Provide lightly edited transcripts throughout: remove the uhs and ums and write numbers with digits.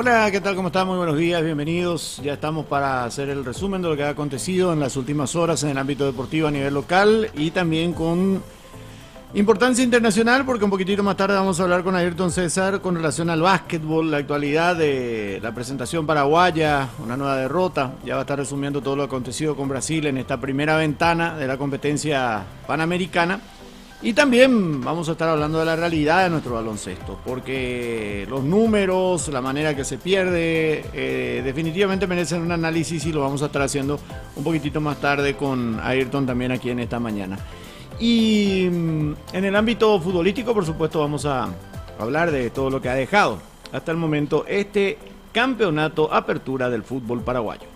Hola, ¿qué tal? ¿Cómo están? Muy buenos días, bienvenidos. Ya estamos para hacer el resumen de lo que ha acontecido en las últimas horas en el ámbito deportivo a nivel local y también con importancia internacional, porque un poquitito más tarde vamos a hablar con Ayrton César con relación al básquetbol, la actualidad de la presentación paraguaya, una nueva derrota. Ya va a estar resumiendo todo lo acontecido con Brasil en esta primera ventana de la competencia panamericana. Y también vamos a estar hablando de la realidad de nuestro baloncesto, porque los números, la manera que se pierde, definitivamente merecen un análisis y lo vamos a estar haciendo un poquitito más tarde con Ayrton también aquí en esta mañana. Y en el ámbito futbolístico, por supuesto, vamos a hablar de todo lo que ha dejado hasta el momento este campeonato apertura del fútbol paraguayo.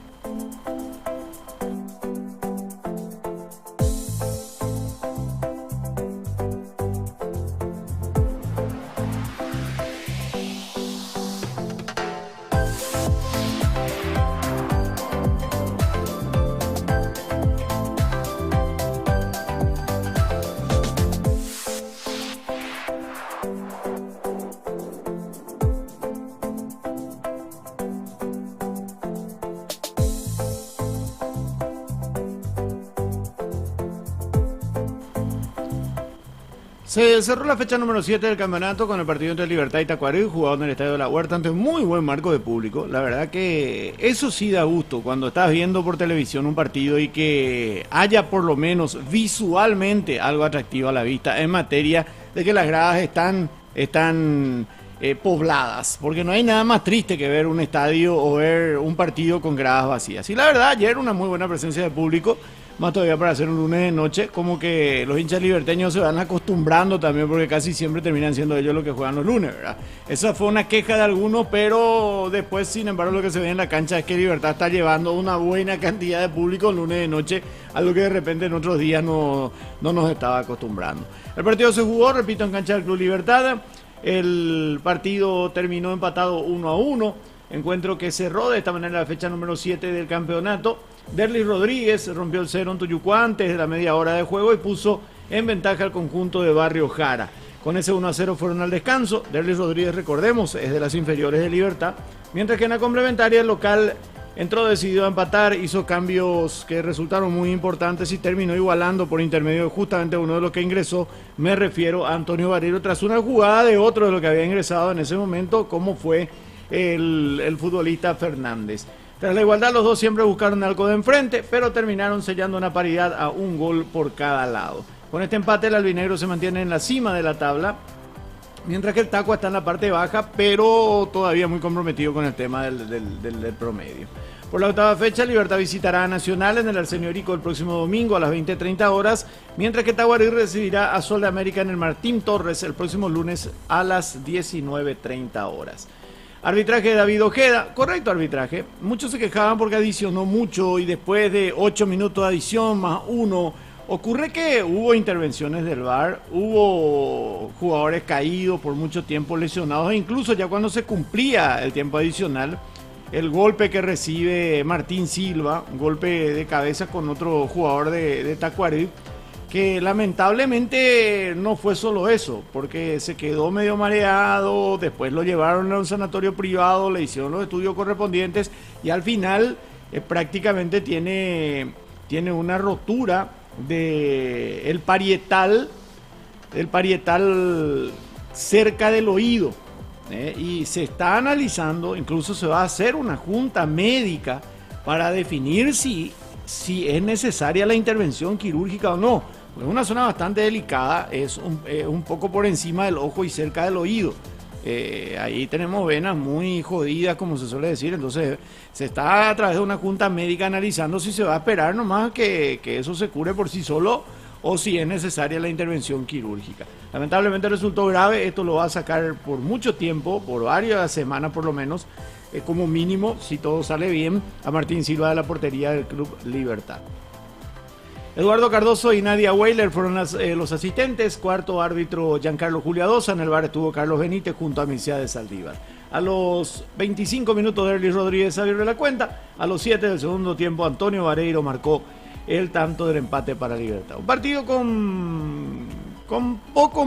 Se cerró la fecha número 7 del campeonato con el partido entre Libertad y Tacuarí, jugado en el Estadio de la Huerta ante un muy buen marco de público. La verdad que eso sí da gusto cuando estás viendo por televisión un partido y que haya por lo menos visualmente algo atractivo a la vista en materia de que las gradas están pobladas, porque no hay nada más triste que ver un estadio o ver un partido con gradas vacías. Y la verdad, ayer una muy buena presencia de público, más todavía para hacer un lunes de noche, como que los hinchas liberteños se van acostumbrando también, porque casi siempre terminan siendo ellos los que juegan los lunes, ¿verdad? Esa fue una queja de algunos, pero después, sin embargo, lo que se ve en la cancha es que Libertad está llevando una buena cantidad de público el lunes de noche, algo que de repente en otros días no nos estaba acostumbrando. El partido se jugó, repito, en cancha del Club Libertad. El partido terminó empatado 1-1, encuentro que cerró de esta manera la fecha número 7 del campeonato. Derlis Rodríguez rompió el cero en Tuyucuá antes de la media hora de juego y puso en ventaja al conjunto de Barrio Jara. Con ese 1-0 fueron al descanso. Derlis Rodríguez, recordemos, es de las inferiores de Libertad, mientras que en la complementaria el local entró decidido a empatar, hizo cambios que resultaron muy importantes y terminó igualando por intermedio de justamente uno de los que ingresó. Me refiero a Antonio Barreiro tras una jugada de otro de los que había ingresado en ese momento, como fue el futbolista Fernández. Tras la igualdad, los dos siempre buscaron algo de enfrente, pero terminaron sellando una paridad a un gol por cada lado. Con este empate, el albinegro se mantiene en la cima de la tabla, mientras que el Tacua está en la parte baja, pero todavía muy comprometido con el tema del promedio. Por la octava fecha, Libertad visitará a Nacional en el Arsenio Erico el próximo domingo a las 20:30 horas, mientras que Tacuarí recibirá a Sol de América en el Martín Torres el próximo lunes a las 19:30 horas. Arbitraje de David Ojeda, correcto arbitraje. Muchos se quejaban porque adicionó mucho y después de 8 minutos de adición más 1, ocurre que hubo intervenciones del VAR, hubo jugadores caídos por mucho tiempo, lesionados, e incluso ya cuando se cumplía el tiempo adicional, el golpe que recibe Martín Silva, un golpe de cabeza con otro jugador de Tacuarí, que lamentablemente no fue solo eso, porque se quedó medio mareado, después lo llevaron a un sanatorio privado, le hicieron los estudios correspondientes y al final prácticamente tiene una rotura del parietal cerca del oído, y se está analizando, incluso se va a hacer una junta médica para definir si es necesaria la intervención quirúrgica o no. Es una zona bastante delicada, es un poco por encima del ojo y cerca del oído. Ahí tenemos venas muy jodidas, como se suele decir, entonces se está a través de una junta médica analizando si se va a esperar nomás que eso se cure por sí solo o si es necesaria la intervención quirúrgica. Lamentablemente resultó grave, esto lo va a sacar por mucho tiempo, por varias semanas por lo menos, como mínimo, si todo sale bien, a Martín Silva de la portería del Club Libertad. Eduardo Cardoso y Nadia Weiler fueron los asistentes. Cuarto árbitro Giancarlo Juliadosa. En el bar estuvo Carlos Benítez junto a Milciades Saldívar. A los 25 minutos Derlis Rodríguez abrió la cuenta. A los 7 del segundo tiempo Antonio Barreiro marcó el tanto del empate para Libertad. Un partido con poco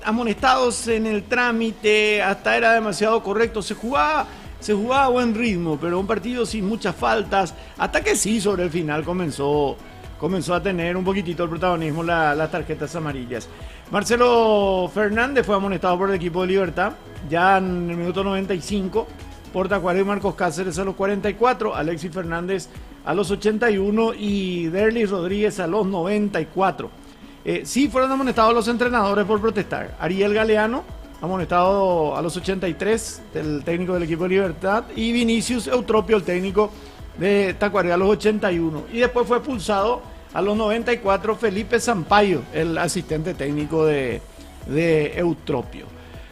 amonestados en el trámite, hasta era demasiado correcto. Se jugaba se jugaba a buen ritmo, pero un partido sin muchas faltas, hasta que sí, sobre el final comenzó a tener un poquitito el protagonismo las tarjetas amarillas. Marcelo Fernández fue amonestado por el equipo de Libertad, ya en el minuto 95, por Tacuarembó y Marcos Cáceres a los 44, Alexis Fernández a los 81 y Derlis Rodríguez a los 94. Sí fueron amonestados los entrenadores por protestar. Ariel Galeano, amonestado a los 83, el técnico del equipo de Libertad, y Vinicius Eutropio, el técnico de Tacuarembó, a los 81. Y después fue expulsado a los 94 Felipe Sampaio, el asistente técnico de Eutropio.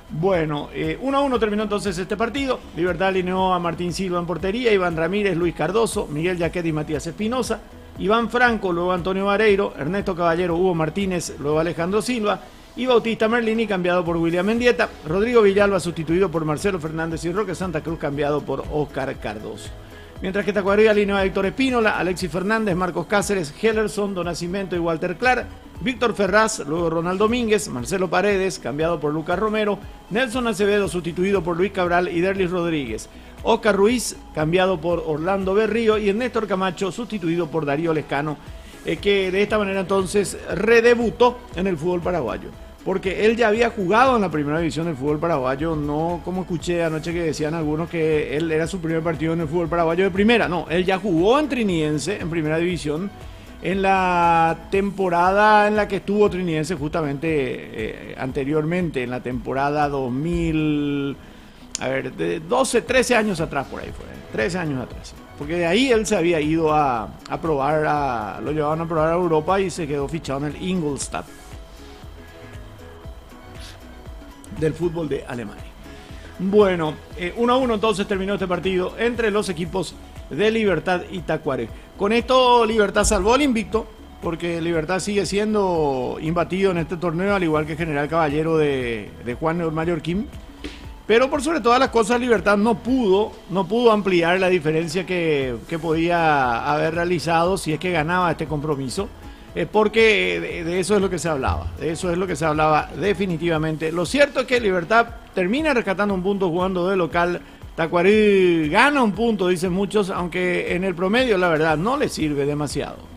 Bueno, 1-1 terminó entonces este partido. Libertad alineó a Martín Silva en portería, Iván Ramírez, Luis Cardoso, Miguel Yaquet y Matías Espinosa, Iván Franco, luego Antonio Vareiro, Ernesto Caballero, Hugo Martínez, luego Alejandro Silva y Bautista Merlini cambiado por William Mendieta, Rodrigo Villalba sustituido por Marcelo Fernández y Roque Santa Cruz cambiado por Oscar Cardoso. Mientras que Tacuarembó alineó a Héctor Espínola, Alexis Fernández, Marcos Cáceres, Hellerson, Don Nascimento y Walter Clark, Víctor Ferraz, luego Ronald Domínguez, Marcelo Paredes, cambiado por Lucas Romero, Nelson Acevedo, sustituido por Luis Cabral y Derlis Rodríguez, Oscar Ruiz, cambiado por Orlando Berrío, y Néstor Camacho, sustituido por Darío Lescano, que de esta manera entonces redebutó en el fútbol paraguayo. Porque él ya había jugado en la primera división del fútbol paraguayo, no como escuché anoche que decían algunos que él era su primer partido en el fútbol paraguayo de primera. No, él ya jugó en Trinidense, en primera división, en la temporada en la que estuvo Trinidense justamente anteriormente, en la temporada 2000, de 12, 13 años atrás por ahí fue, 13 años atrás. Porque de ahí él se había ido a probar, lo llevaban a probar a Europa y se quedó fichado en el Ingolstadt del fútbol de Alemania. Bueno, 1-1 entonces terminó este partido entre los equipos de Libertad y Tacuarembó. Con esto Libertad salvó el invicto, porque Libertad sigue siendo imbatido en este torneo, al igual que General Caballero de Juan Mallorquín. Pero por sobre todas las cosas, Libertad no pudo ampliar la diferencia que podía haber realizado si es que ganaba este compromiso. Porque de eso es lo que se hablaba, definitivamente. Lo cierto es que Libertad termina rescatando un punto jugando de local. Tacuarembó gana un punto, dicen muchos, aunque en el promedio la verdad no le sirve demasiado.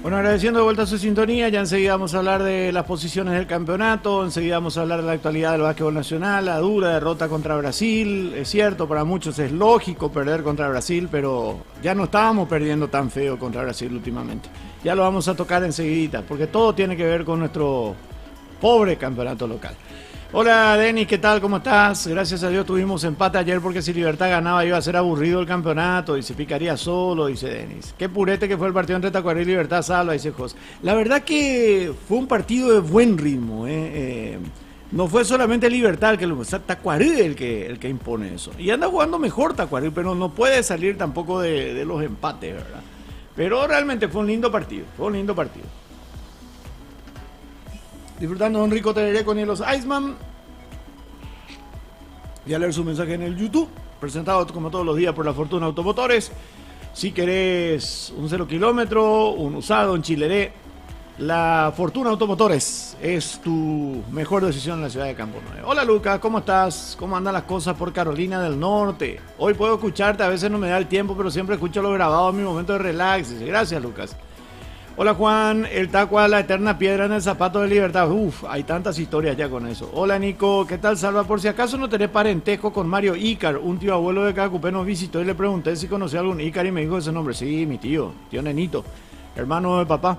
Bueno, agradeciendo de vuelta su sintonía, ya enseguida vamos a hablar de las posiciones del campeonato, enseguida vamos a hablar de la actualidad del básquetbol nacional, la dura derrota contra Brasil. Es cierto, para muchos es lógico perder contra Brasil, pero ya no estábamos perdiendo tan feo contra Brasil últimamente. Ya lo vamos a tocar enseguida, porque todo tiene que ver con nuestro pobre campeonato local. Hola Denis, ¿qué tal? ¿Cómo estás? Gracias a Dios tuvimos empate ayer porque si Libertad ganaba iba a ser aburrido el campeonato y se picaría solo, dice Denis. Qué purete que fue el partido entre Tacuarembó y Libertad, salva, dice Jos. La verdad que fue un partido de buen ritmo, no fue solamente Libertad Tacuarembó el que impone eso. Y anda jugando mejor Tacuarembó, pero no puede salir tampoco de los empates, ¿verdad? Pero realmente fue un lindo partido, Disfrutando de un rico tereré con hielos Iceman. Y a leer su mensaje en el YouTube, presentado como todos los días por La Fortuna Automotores. Si querés un 0 kilómetro, un usado en Chileré, La Fortuna Automotores es tu mejor decisión en la ciudad de Campo Nuevo. Hola Lucas, ¿cómo estás? ¿Cómo andan las cosas por Carolina del Norte? Hoy puedo escucharte, a veces no me da el tiempo, pero siempre escucho lo grabado en mi momento de relax. Gracias Lucas. Hola Juan, el Tacua, la eterna piedra en el zapato de Libertad. Uf, hay tantas historias ya con eso. Hola Nico, ¿qué tal Salva? Por si acaso no tenés parentesco con Mario Ícar, un tío abuelo de Cacupé nos visitó y le pregunté si conocía algún Ícar y me dijo ese nombre. Sí, mi tío Nenito, hermano de papá.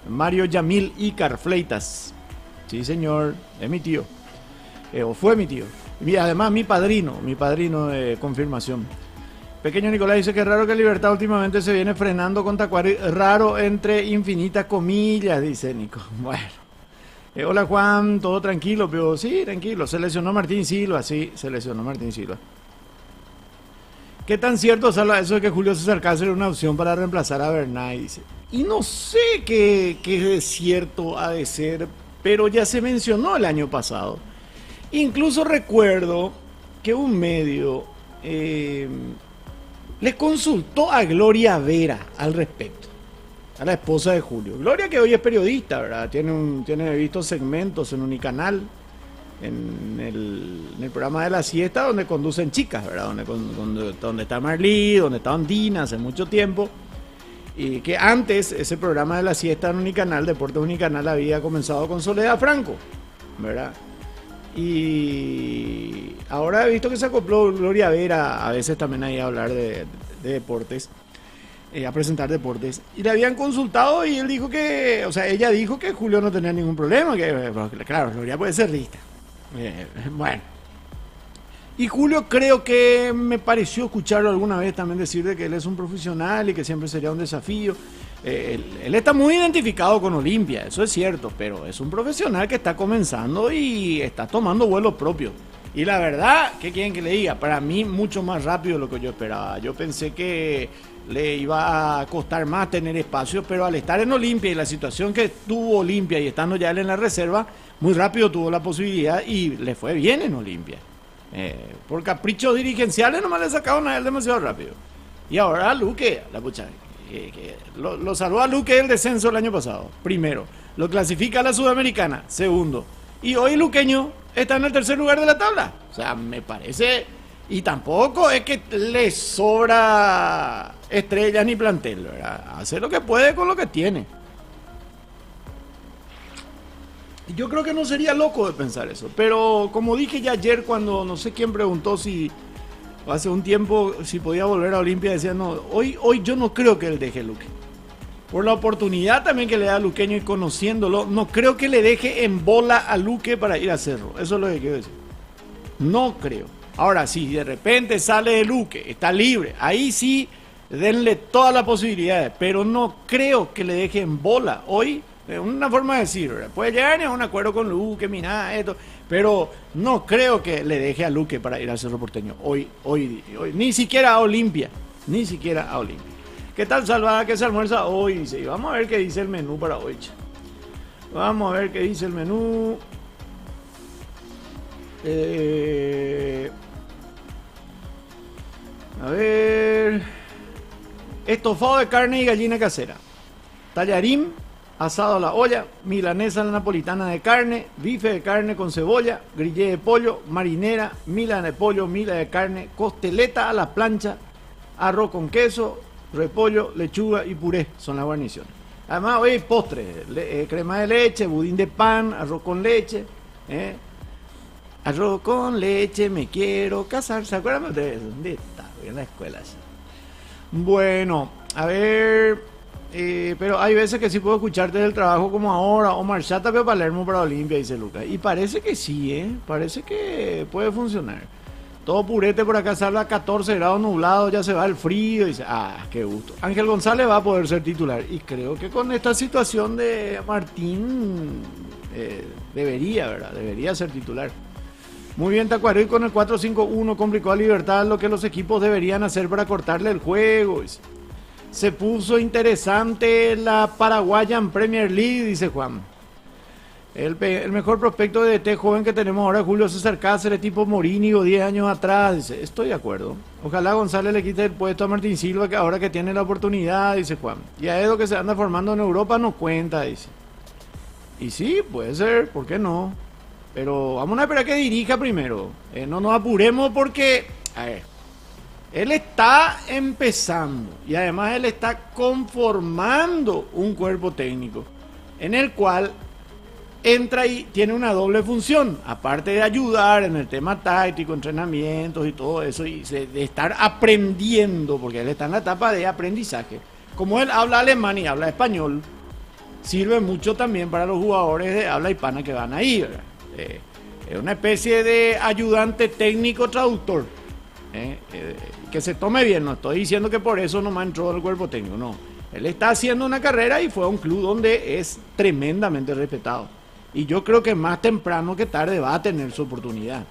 Mario Yamil Ícar Fleitas. Sí señor, es mi tío. O fue mi tío. Y además mi padrino de confirmación. Pequeño Nicolás dice que es raro que Libertad últimamente se viene frenando con Tacuarembó. Raro entre infinitas comillas, dice Nico. Bueno. Hola Juan, todo tranquilo, pero sí, tranquilo. Se lesionó Martín Silva, sí, se lesionó Martín Silva. ¿Qué tan cierto es eso de que Julio César Cáceres era una opción para reemplazar a Bernay? Dice. Y no sé qué es cierto ha de ser, pero ya se mencionó el año pasado. Incluso recuerdo que un medio le consultó a Gloria Vera al respecto, a la esposa de Julio. Gloria, que hoy es periodista, ¿verdad? Tiene visto segmentos en Unicanal, en el programa de la siesta, donde conducen chicas, ¿verdad? Donde está Marlí, donde está Ondina hace mucho tiempo. Y que antes ese programa de la siesta en Unicanal, Deportes Unicanal, había comenzado con Soledad Franco, ¿verdad? Y ahora he visto que se acopló Gloria Vera, a veces también ahí a hablar de deportes, a presentar deportes. Y le habían consultado y él dijo que, o sea, ella dijo que Julio no tenía ningún problema, que claro, Gloria puede ser lista. Bueno. Y Julio, creo que me pareció escucharlo alguna vez también decir de que él es un profesional y que siempre sería un desafío. Él está muy identificado con Olimpia, eso es cierto, pero es un profesional que está comenzando y está tomando vuelo propio. Y la verdad, ¿qué quieren que le diga? Para mí mucho más rápido de lo que yo esperaba. Yo pensé que le iba a costar más tener espacio, pero al estar en Olimpia y la situación que tuvo Olimpia y estando ya él en la reserva, muy rápido tuvo la posibilidad y le fue bien en Olimpia. Por caprichos dirigenciales nomás le sacaron a él demasiado rápido. Y ahora Luque, la pucha, lo salvó a Luque del descenso el año pasado, primero. Lo clasifica a la Sudamericana, segundo. Y hoy Luqueño está en el tercer lugar de la tabla. O sea, me parece... Y tampoco es que le sobra estrellas ni plantel, ¿verdad? Hace lo que puede con lo que tiene. Yo creo que no sería loco de pensar eso. Pero como dije ya ayer cuando no sé quién preguntó si hace un tiempo si podía volver a Olimpia, decía no, hoy yo no creo que él deje Luque. Por la oportunidad también que le da a Luqueño y conociéndolo, no creo que le deje en bola a Luque para ir a Cerro. Eso es lo que quiero decir. No creo. Ahora, si de repente sale de Luque, está libre, ahí sí denle todas las posibilidades, pero no creo que le deje en bola hoy. Es una forma de decir, ¿verdad? Puede llegar a un acuerdo con Luque, mira esto, pero no creo que le deje a Luque para ir al Cerro Porteño hoy, ni siquiera a Olimpia, ni siquiera a Olimpia. ¿Qué tal, Salvada? ¿Qué se almuerza hoy? Dice, y vamos a ver qué dice el menú para hoy. Vamos a ver qué dice el menú. A ver. Estofado de carne y gallina casera. Tallarín, asado a la olla, milanesa a la napolitana de carne, bife de carne con cebolla, grillé de pollo, marinera, mila de pollo, mila de carne, costeleta a la plancha, arroz con queso, repollo, lechuga y puré. Son las guarniciones. Además hoy hay postre, crema de leche, budín de pan, arroz con leche, arroz con leche, me quiero casar. ¿Se acuerdan de eso? ¿Dónde está? En la escuela. Sí. Bueno, a ver, pero hay veces que sí puedo escucharte del trabajo como ahora, o marchata pero Palermo para Olimpia, dice Lucas. Y parece que sí, parece que puede funcionar. Todo purete por acá, sale a 14 grados nublado, ya se va el frío, dice, qué gusto. Ángel González va a poder ser titular. Y creo que con esta situación de Martín debería, ¿verdad? Debería ser titular. Muy bien, Tacuarí con el 4-5-1 complicó a Libertad lo que los equipos deberían hacer para cortarle el juego. Se puso interesante la Paraguayan Premier League, dice Juan. El mejor prospecto de DT joven que tenemos ahora es Julio César Cáceres, tipo Morínigo, 10 años atrás. Dice, estoy de acuerdo. Ojalá González le quite el puesto a Martín Silva, que ahora que tiene la oportunidad, dice Juan. Y a Edo, que se anda formando en Europa, no cuenta, dice. Y sí, puede ser, ¿por qué no? Pero vamos a esperar que dirija primero. No nos apuremos porque, a ver, él está empezando y además él está conformando un cuerpo técnico en el cual entra y tiene una doble función, aparte de ayudar en el tema táctico, entrenamientos y todo eso, y de estar aprendiendo, porque él está en la etapa de aprendizaje. Como él habla alemán y habla español, sirve mucho también para los jugadores de habla hispana que van ahí, ¿verdad? Es una especie de ayudante técnico traductor, que se tome bien. No estoy diciendo que por eso nomás entró al cuerpo técnico, no. Él está haciendo una carrera y fue a un club donde es tremendamente respetado, y yo creo que más temprano que tarde va a tener su oportunidad.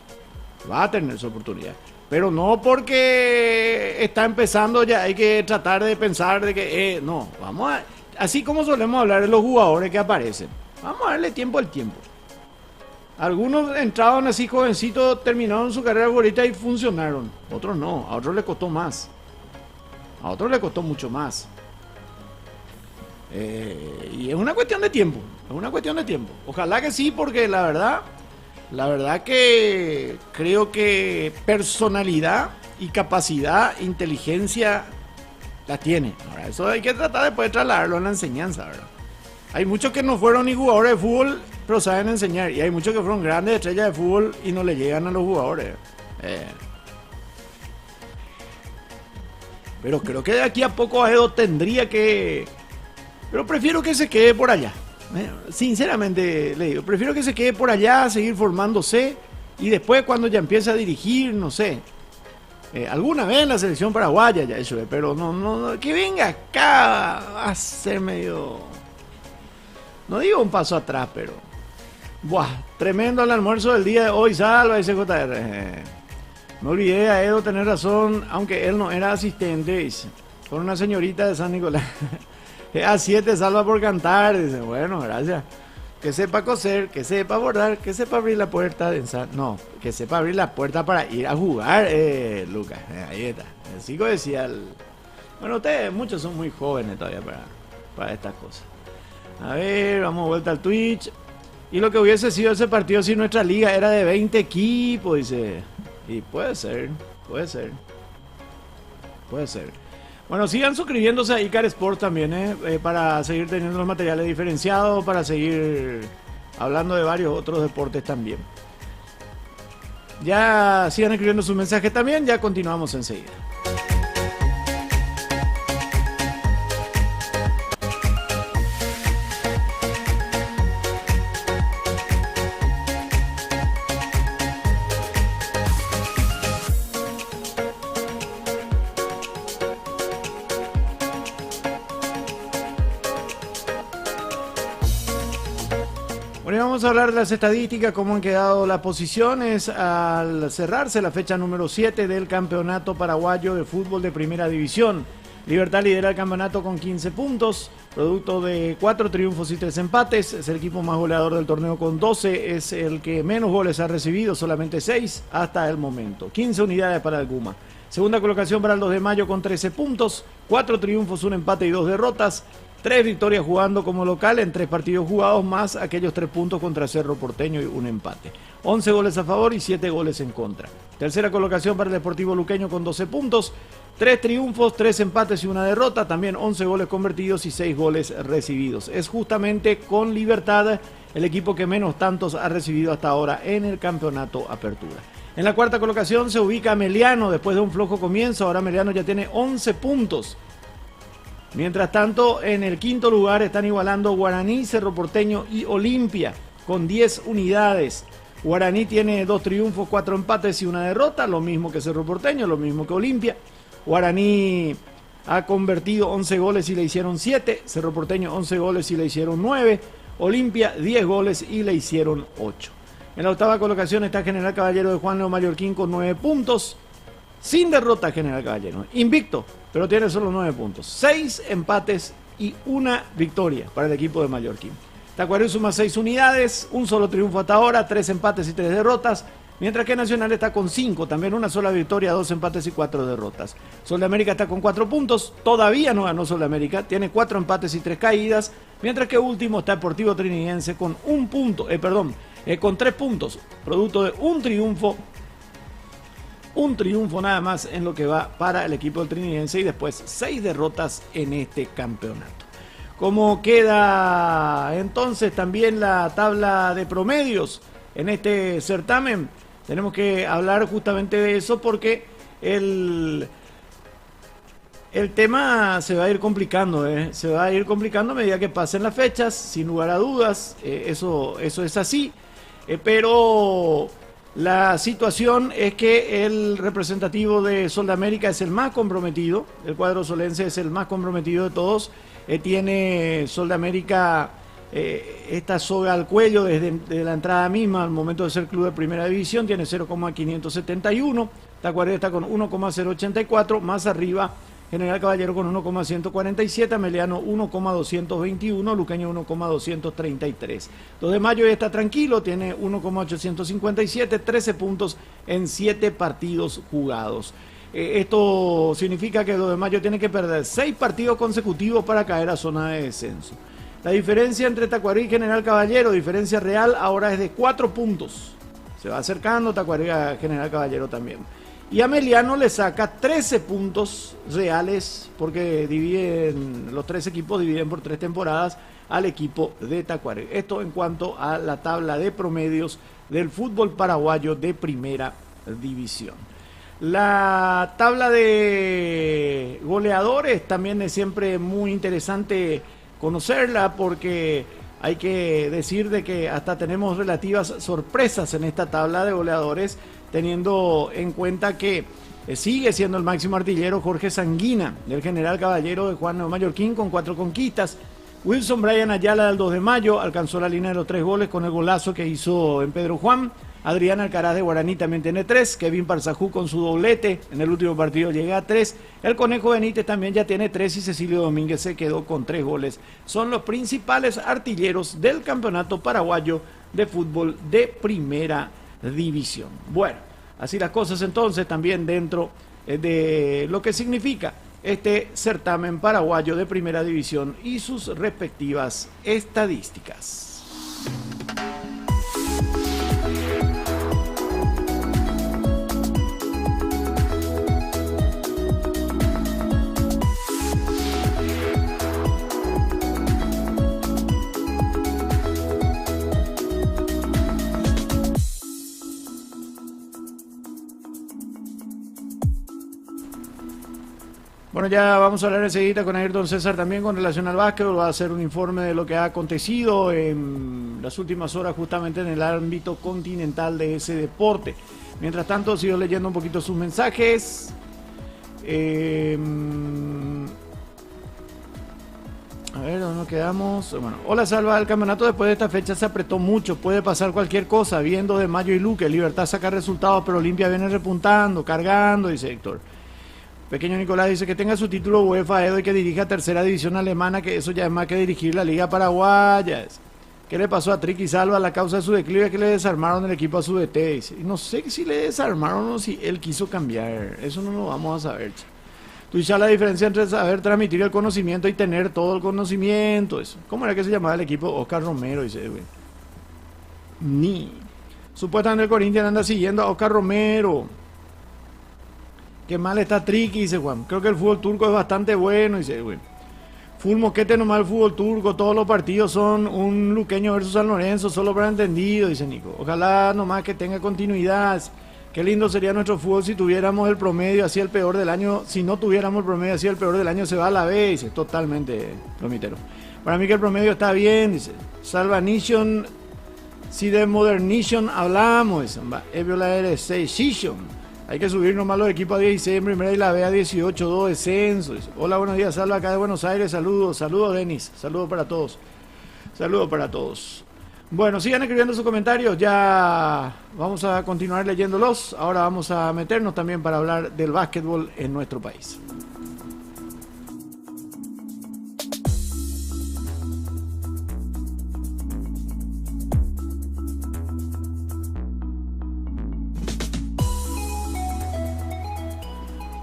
Va a tener su oportunidad. Pero no porque está empezando ya hay que tratar de pensar de que no, vamos a, así como solemos hablar de los jugadores que aparecen, vamos a darle tiempo al tiempo. Algunos entraron así jovencitos, terminaron su carrera futbolística y funcionaron. Otros no, a otros le costó más. A otros le costó mucho más. Y es una cuestión de tiempo. Es una cuestión de tiempo. Ojalá que sí, porque la verdad que creo que personalidad y capacidad, inteligencia la tiene. Ahora, eso hay que tratar de poder trasladarlo en la enseñanza, ¿verdad? Hay muchos que no fueron ni jugadores de fútbol, pero saben enseñar. Y hay muchos que fueron grandes estrellas de fútbol y no le llegan a los jugadores. Pero creo que de aquí a poco Edo tendría que... Pero prefiero que se quede por allá. Sinceramente le digo, prefiero que se quede por allá, seguir formándose. Y después cuando ya empiece a dirigir, no sé. Alguna vez en la selección paraguaya ya eso, pero no, que venga acá a ser medio... No digo un paso atrás, pero... Buah, tremendo el almuerzo del día de hoy, salva ese JR. No olvidé a Edo tener razón, aunque él no era asistente, dice. Con una señorita de San Nicolás. A7 salva por cantar, dice. Bueno, gracias. Que sepa coser, que sepa bordar, que sepa abrir la puerta de no, que sepa abrir la puerta para ir a jugar, Lucas. Ahí está. El chico decía bueno, ustedes, muchos son muy jóvenes todavía para estas cosas. A ver, vamos de vuelta al Twitch. Y lo que hubiese sido ese partido si nuestra liga era de 20 equipos, dice. Y puede ser. Bueno, sigan suscribiéndose a Icar Sports también, para seguir teniendo los materiales diferenciados, para seguir hablando de varios otros deportes también. Ya sigan escribiendo sus mensajes también, ya continuamos enseguida. Vamos a hablar de las estadísticas, cómo han quedado las posiciones al cerrarse la fecha número 7 del Campeonato Paraguayo de Fútbol de Primera División. Libertad lidera el campeonato con 15 puntos, producto de 4 triunfos y 3 empates. Es el equipo más goleador del torneo con 12, es el que menos goles ha recibido, solamente 6 hasta el momento. 15 unidades para el Guma. Segunda colocación para el 2 de Mayo con 13 puntos, 4 triunfos, 1 empate y 2 derrotas. 3 victorias jugando como local en 3 partidos jugados, más aquellos 3 puntos contra Cerro Porteño y 1 empate. 11 goles a favor y 7 goles en contra. Tercera colocación para el Deportivo Luqueño con 12 puntos, 3 triunfos, 3 empates y 1 derrota, también 11 goles convertidos y 6 goles recibidos. Es justamente con Libertad el equipo que menos tantos ha recibido hasta ahora en el campeonato Apertura. En la cuarta colocación se ubica Meliano después de un flojo comienzo, ahora Meliano ya tiene 11 puntos. Mientras tanto, en el quinto lugar están igualando Guaraní, Cerro Porteño y Olimpia con 10 unidades. Guaraní tiene 2 triunfos, 4 empates y 1 derrota, lo mismo que Cerro Porteño, lo mismo que Olimpia. Guaraní ha convertido 11 goles y le hicieron 7, Cerro Porteño 11 goles y le hicieron 9, Olimpia 10 goles y le hicieron 8. En la octava colocación está General Caballero de Juan Leo Mallorquín con 9 puntos. Sin derrota General Caballero, invicto, pero tiene solo 9 puntos. 6 empates y 1 victoria para el equipo de Mallorquín. Tacuarembó suma 6 unidades, un solo triunfo hasta ahora, 3 empates y 3 derrotas. Mientras que Nacional está con 5, también una sola victoria, 2 empates y 4 derrotas. Sol de América está con 4 puntos, todavía no ganó Sol de América, tiene 4 empates y 3 caídas. Mientras que último está Deportivo Trinidense con con 3 puntos, producto de un triunfo nada más en lo que va para el equipo del Trinidense y después 6 derrotas en este campeonato. ¿Cómo queda entonces también la tabla de promedios en este certamen? Tenemos que hablar justamente de eso porque el tema se va a ir complicando, se va a ir complicando a medida que pasen las fechas, sin lugar a dudas, eso es así, pero... La situación es que el representativo de Sol de América es el más comprometido, el cuadro solense es el más comprometido de todos, tiene Sol de América esta soga al cuello desde la entrada misma al momento de ser club de primera división, tiene 0,571, Tacuarembó está con 1,084, más arriba General Caballero con 1,147, Meliano 1,221, Luqueño 1,233. 2 de Mayo ya está tranquilo, tiene 1,857, 13 puntos en 7 partidos jugados. Esto significa que 2 de Mayo tiene que perder 6 partidos consecutivos para caer a zona de descenso. La diferencia entre Tacuarí y General Caballero, diferencia real, ahora es de 4 puntos. Se va acercando Tacuarí a General Caballero también. Y a Meliano le saca 13 puntos reales, porque los 3 equipos dividen por 3 temporadas al equipo de Tacuarí. Esto en cuanto a la tabla de promedios del fútbol paraguayo de primera división. La tabla de goleadores también es siempre muy interesante conocerla, porque hay que decir de que hasta tenemos relativas sorpresas en esta tabla de goleadores, teniendo en cuenta que sigue siendo el máximo artillero Jorge Sanguina, del General Caballero de Juan Mallorquín, con 4 conquistas. Wilson Brian Ayala, del 2 de Mayo, alcanzó la línea de los 3 goles con el golazo que hizo en Pedro Juan. Adrián Alcaraz de Guaraní también tiene 3. Kevin Parzajú con su doblete en el último partido llega a 3. El Conejo Benítez también ya tiene 3 y Cecilio Domínguez se quedó con 3 goles. Son los principales artilleros del campeonato paraguayo de fútbol de primera división. Bueno, así las cosas entonces también dentro de lo que significa este certamen paraguayo de primera división y sus respectivas estadísticas. Bueno, ya vamos a hablar enseguida con Ayrton César también con relación al básquetbol. Va a hacer un informe de lo que ha acontecido en las últimas horas justamente en el ámbito continental de ese deporte. Mientras tanto, sigo leyendo un poquito sus mensajes. A ver, ¿dónde nos quedamos? Bueno, hola Salva, el campeonato después de esta fecha se apretó mucho, puede pasar cualquier cosa, viendo de Mayo y Luque, Libertad saca resultados, pero Olimpia viene repuntando, cargando, dice Héctor. Pequeño Nicolás dice que tenga su título UEFA Edo y que dirija tercera división alemana, que eso ya es más que dirigir la liga paraguaya. ¿Qué le pasó a Triqui Salva? La causa de su declive que le desarmaron el equipo a su DT. Dice. Y no sé si le desarmaron o si él quiso cambiar. Eso no lo vamos a saber. Tú ya la diferencia entre saber transmitir el conocimiento y tener todo el conocimiento. Eso. ¿Cómo era que se llamaba el equipo? Oscar Romero, dice güey. Ni. Supuestamente el Corinthians anda siguiendo a Oscar Romero. Qué mal está Triqui, dice Juan. Creo que el fútbol turco es bastante bueno, dice güey. Full moquete nomás el fútbol turco, todos los partidos son un Luqueño versus San Lorenzo, solo para entendido, dice Nico. Ojalá nomás que tenga continuidad. Qué lindo sería nuestro fútbol si tuviéramos el promedio así el peor del año. Si no tuviéramos el promedio así el peor del año se va a la B, dice. Totalmente, promitero. Para mí que el promedio está bien, dice. Salva Nation, si de Modern Nation hablamos, dice. Es viola R6 Hay que subir nomás los equipos a 16 en primera y la B a 18, 2 descensos. Hola, buenos días, Salva, acá de Buenos Aires, saludos, Denis, saludos para todos. Saludos para todos. Bueno, sigan escribiendo sus comentarios, ya vamos a continuar leyéndolos. Ahora vamos a meternos también para hablar del básquetbol en nuestro país.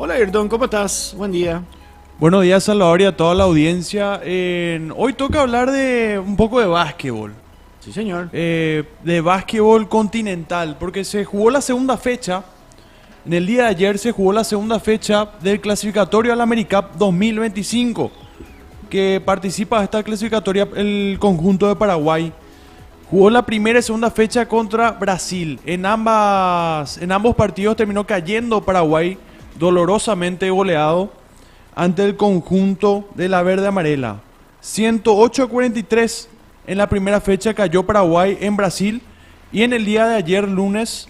Hola Ayrton, ¿cómo estás? Buen día. Buenos días, Salvador, y a toda la audiencia. Hoy toca hablar de un poco de básquetbol. Sí, señor. De básquetbol continental, porque se jugó la segunda fecha. En el día de ayer se jugó la segunda fecha del clasificatorio al AmeriCup 2025, que participa de esta clasificatoria el conjunto de Paraguay. Jugó la primera y segunda fecha contra Brasil. En ambos partidos terminó cayendo Paraguay, dolorosamente goleado ante el conjunto de la verde amarela. 108-43 en la primera fecha cayó Paraguay en Brasil, y en el día de ayer lunes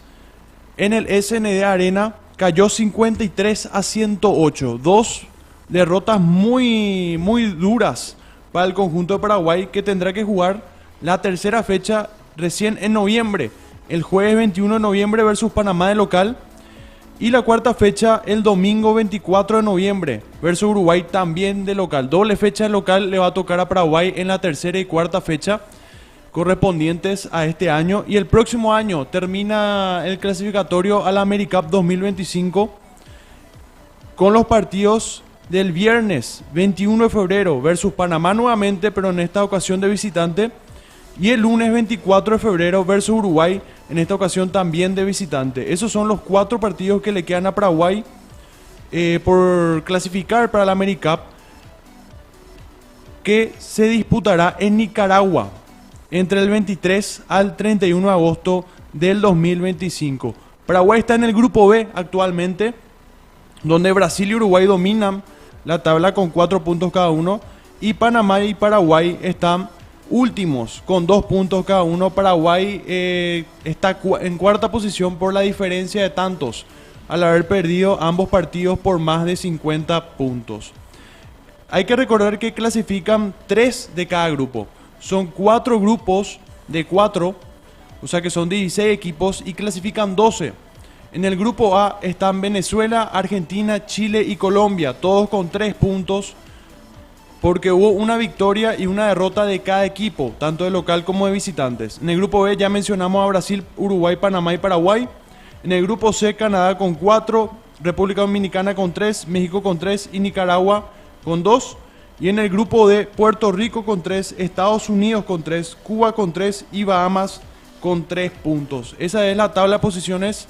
en el SND Arena cayó 53-108. Dos derrotas muy duras para el conjunto de Paraguay, que tendrá que jugar la tercera fecha recién en noviembre, el jueves 21 de noviembre versus Panamá de local, y la cuarta fecha el domingo 24 de noviembre versus Uruguay también de local. Doble fecha de local le va a tocar a Paraguay en la tercera y cuarta fecha correspondientes a este año, y el próximo año termina el clasificatorio a la AmeriCup 2025 con los partidos del viernes 21 de febrero versus Panamá nuevamente, pero en esta ocasión de visitante, y el lunes 24 de febrero versus Uruguay, en esta ocasión también de visitante. Esos son los 4 partidos que le quedan a Paraguay por clasificar para la AmeriCup, que se disputará en Nicaragua entre el 23 al 31 de agosto del 2025. Paraguay está en el grupo B actualmente, donde Brasil y Uruguay dominan la tabla con 4 puntos cada uno, y Panamá y Paraguay están últimos con 2 puntos cada uno. Paraguay está en cuarta posición por la diferencia de tantos, al haber perdido ambos partidos por más de 50 puntos. Hay que recordar que clasifican 3 de cada grupo. Son 4 grupos de 4, o sea que son 16 equipos, y clasifican 12. En el grupo A están Venezuela, Argentina, Chile y Colombia, todos con 3 puntos, porque hubo una victoria y una derrota de cada equipo, tanto de local como de visitantes. En el grupo B ya mencionamos a Brasil, Uruguay, Panamá y Paraguay. En el grupo C, Canadá con 4, República Dominicana con 3, México con 3 y Nicaragua con 2. Y en el grupo D, Puerto Rico con 3, Estados Unidos con 3, Cuba con 3 y Bahamas con 3 puntos. Esa es la tabla de posiciones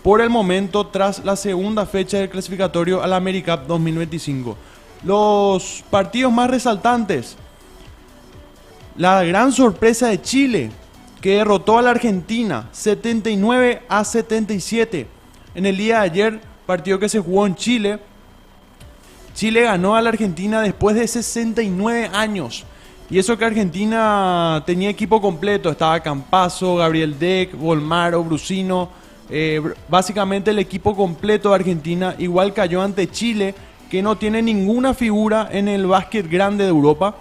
por el momento tras la segunda fecha del clasificatorio a la AmeriCup 2025. Los partidos más resaltantes: la gran sorpresa de Chile, que derrotó a la Argentina 79-77 en el día de ayer, partido que se jugó en Chile. Chile ganó a la Argentina después de 69 años. Y eso que Argentina tenía equipo completo. Estaba Campazzo, Gabriel Deck, Volmaro, Brusino. Básicamente el equipo completo de Argentina. Igual cayó ante Chile, que no tiene ninguna figura en el básquet grande de Europa.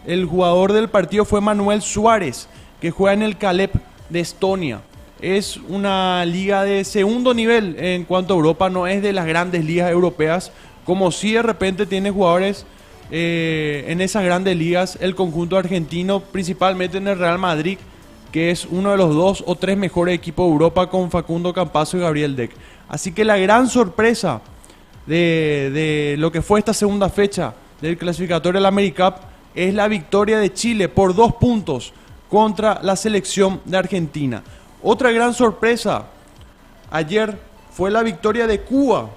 El jugador del partido fue Manuel Suárez, que juega en el Caleb de Estonia. Es una liga de segundo nivel en cuanto a Europa. No es de las grandes ligas europeas, como si de repente tiene jugadores en esas grandes ligas el conjunto argentino, principalmente en el Real Madrid, que es uno de los 2 o 3 mejores equipos de Europa, con Facundo Campazzo y Gabriel Deck. Así que la gran sorpresa de lo que fue esta segunda fecha del clasificatorio de la AmeriCup es la victoria de Chile por 2 puntos contra la selección de Argentina. Otra gran sorpresa ayer fue la victoria de Cuba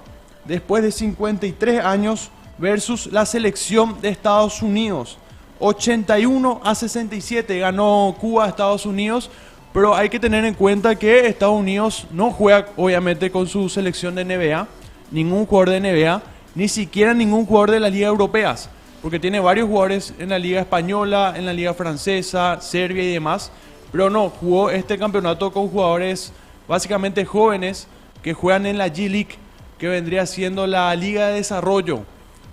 después de 53 años versus la selección de Estados Unidos. 81-67 ganó Cuba a Estados Unidos, pero hay que tener en cuenta que Estados Unidos no juega obviamente con su selección de NBA, ningún jugador de NBA, ni siquiera ningún jugador de las ligas europeas, porque tiene varios jugadores en la liga española, en la liga francesa, Serbia y demás, pero no, jugó este campeonato con jugadores básicamente jóvenes que juegan en la G-League, que vendría siendo la liga de desarrollo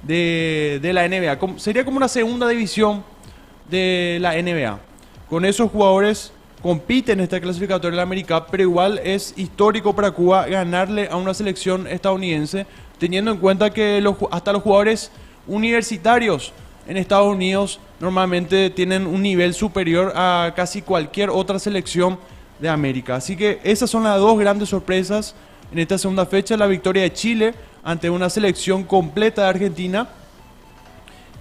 de la NBA. Sería como una segunda división de la NBA. Con esos jugadores compiten en esta clasificatoria de la AmeriCup, pero igual es histórico para Cuba ganarle a una selección estadounidense, teniendo en cuenta que hasta los jugadores universitarios en Estados Unidos normalmente tienen un nivel superior a casi cualquier otra selección de América. Así que esas son las 2 grandes sorpresas en esta segunda fecha: la victoria de Chile ante una selección completa de Argentina,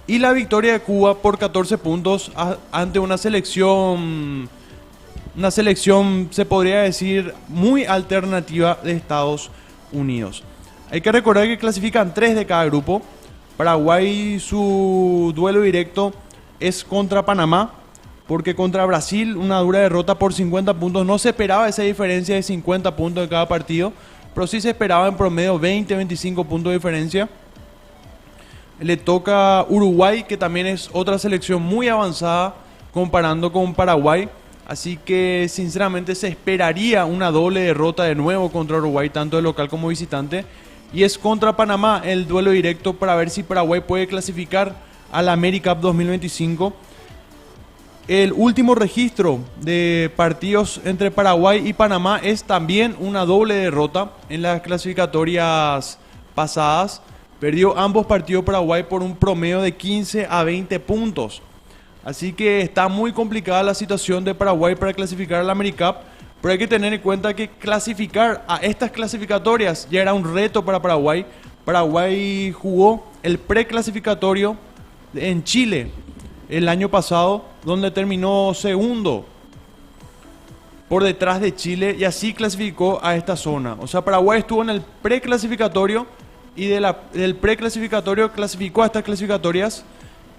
y la victoria de Cuba por 14 puntos ante una selección se podría decir muy alternativa de Estados Unidos. Hay que recordar que clasifican 3 de cada grupo. Paraguay, su duelo directo es contra Panamá, porque contra Brasil una dura derrota por 50 puntos. No se esperaba esa diferencia de 50 puntos en cada partido, pero sí se esperaba en promedio 20-25 puntos de diferencia. Le toca Uruguay, que también es otra selección muy avanzada comparando con Paraguay. Así que sinceramente se esperaría una doble derrota de nuevo contra Uruguay, tanto de local como visitante. Y es contra Panamá el duelo directo para ver si Paraguay puede clasificar a la AmeriCup 2025. El último registro de partidos entre Paraguay y Panamá es también una doble derrota en las clasificatorias pasadas. Perdió ambos partidos Paraguay por un promedio de 15 a 20 puntos. Así que está muy complicada la situación de Paraguay para clasificar a la AmeriCup. Pero hay que tener en cuenta que clasificar a estas clasificatorias ya era un reto para Paraguay. Paraguay jugó el preclasificatorio en Chile el año pasado, donde terminó segundo por detrás de Chile y así clasificó a esta zona. O sea, Paraguay estuvo en el preclasificatorio y del preclasificatorio clasificó a estas clasificatorias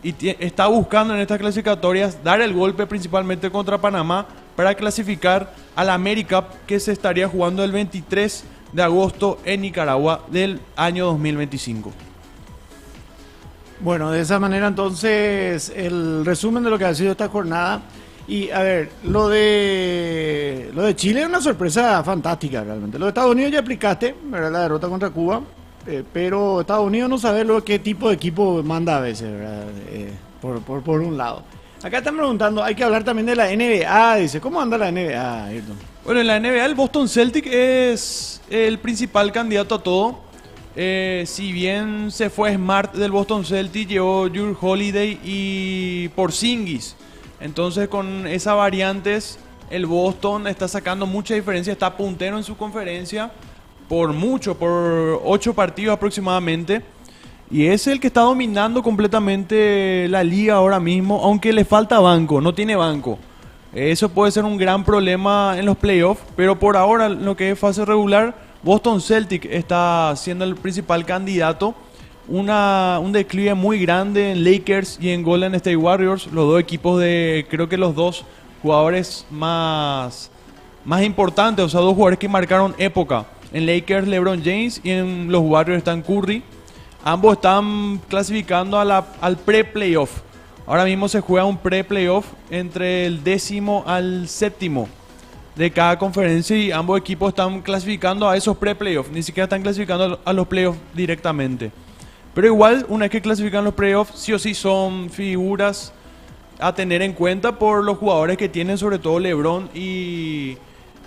y está buscando en estas clasificatorias dar el golpe principalmente contra Panamá para clasificar a la AmeriCup que se estaría jugando el 23 de agosto en Nicaragua del año 2025. Bueno, de esa manera entonces el resumen de lo que ha sido esta jornada. Y a ver, lo de Chile es una sorpresa fantástica realmente. Lo de Estados Unidos ya aplicaste, ¿verdad? La derrota contra Cuba, pero Estados Unidos no sabe qué tipo de equipo manda a veces, ¿verdad? Por un lado. Acá están preguntando, hay que hablar también de la NBA, dice, ¿cómo anda la NBA, Ayrton? Bueno, en la NBA el Boston Celtic es el principal candidato a todo. Si bien se fue Smart del Boston Celtic, llegó Jrue Holiday y Porzingis. Entonces con esas variantes el Boston está sacando mucha diferencia, está puntero en su conferencia por mucho, por 8 partidos aproximadamente. Y es el que está dominando completamente la liga ahora mismo, aunque le falta banco, no tiene banco. Eso puede ser un gran problema en los playoffs, pero por ahora en lo que es fase regular, Boston Celtic está siendo el principal candidato. Un declive muy grande en Lakers y en Golden State Warriors, los dos equipos creo que los dos jugadores más importantes, o sea, dos jugadores que marcaron época. En Lakers LeBron James y en los Warriors están Curry. Ambos están clasificando al pre-playoff. Ahora mismo se juega un pre-playoff entre el 10º al 7º de cada conferencia y ambos equipos están clasificando a esos pre-playoffs. Ni siquiera están clasificando a los playoffs directamente. Pero igual, una vez que clasifican los playoffs, sí o sí son figuras a tener en cuenta por los jugadores que tienen, sobre todo LeBron y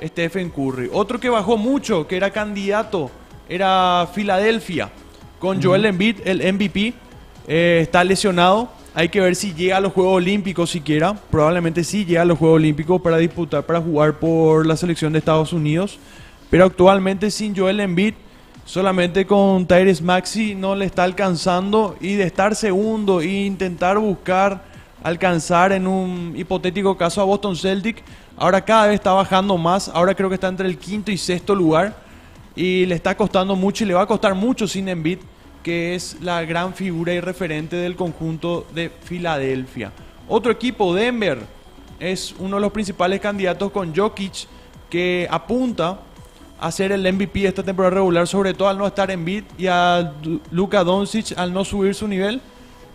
Stephen Curry. Otro que bajó mucho, que era candidato, era Filadelfia. Con Joel Embiid, el MVP, está lesionado. Hay que ver si llega a los Juegos Olímpicos siquiera. Probablemente sí llega a los Juegos Olímpicos para disputar, para jugar por la selección de Estados Unidos. Pero actualmente sin Joel Embiid, solamente con Tyrese Maxey no le está alcanzando. Y de estar segundo e intentar buscar alcanzar en un hipotético caso a Boston Celtic, ahora cada vez está bajando más. Ahora creo que está entre el 5º y 6º lugar. Y le está costando mucho y le va a costar mucho sin Embiid, que es la gran figura y referente del conjunto de Filadelfia. Otro equipo, Denver, es uno de los principales candidatos con Jokic, que apunta a ser el MVP de esta temporada regular, sobre todo al no estar Embiid y a Luka Doncic al no subir su nivel.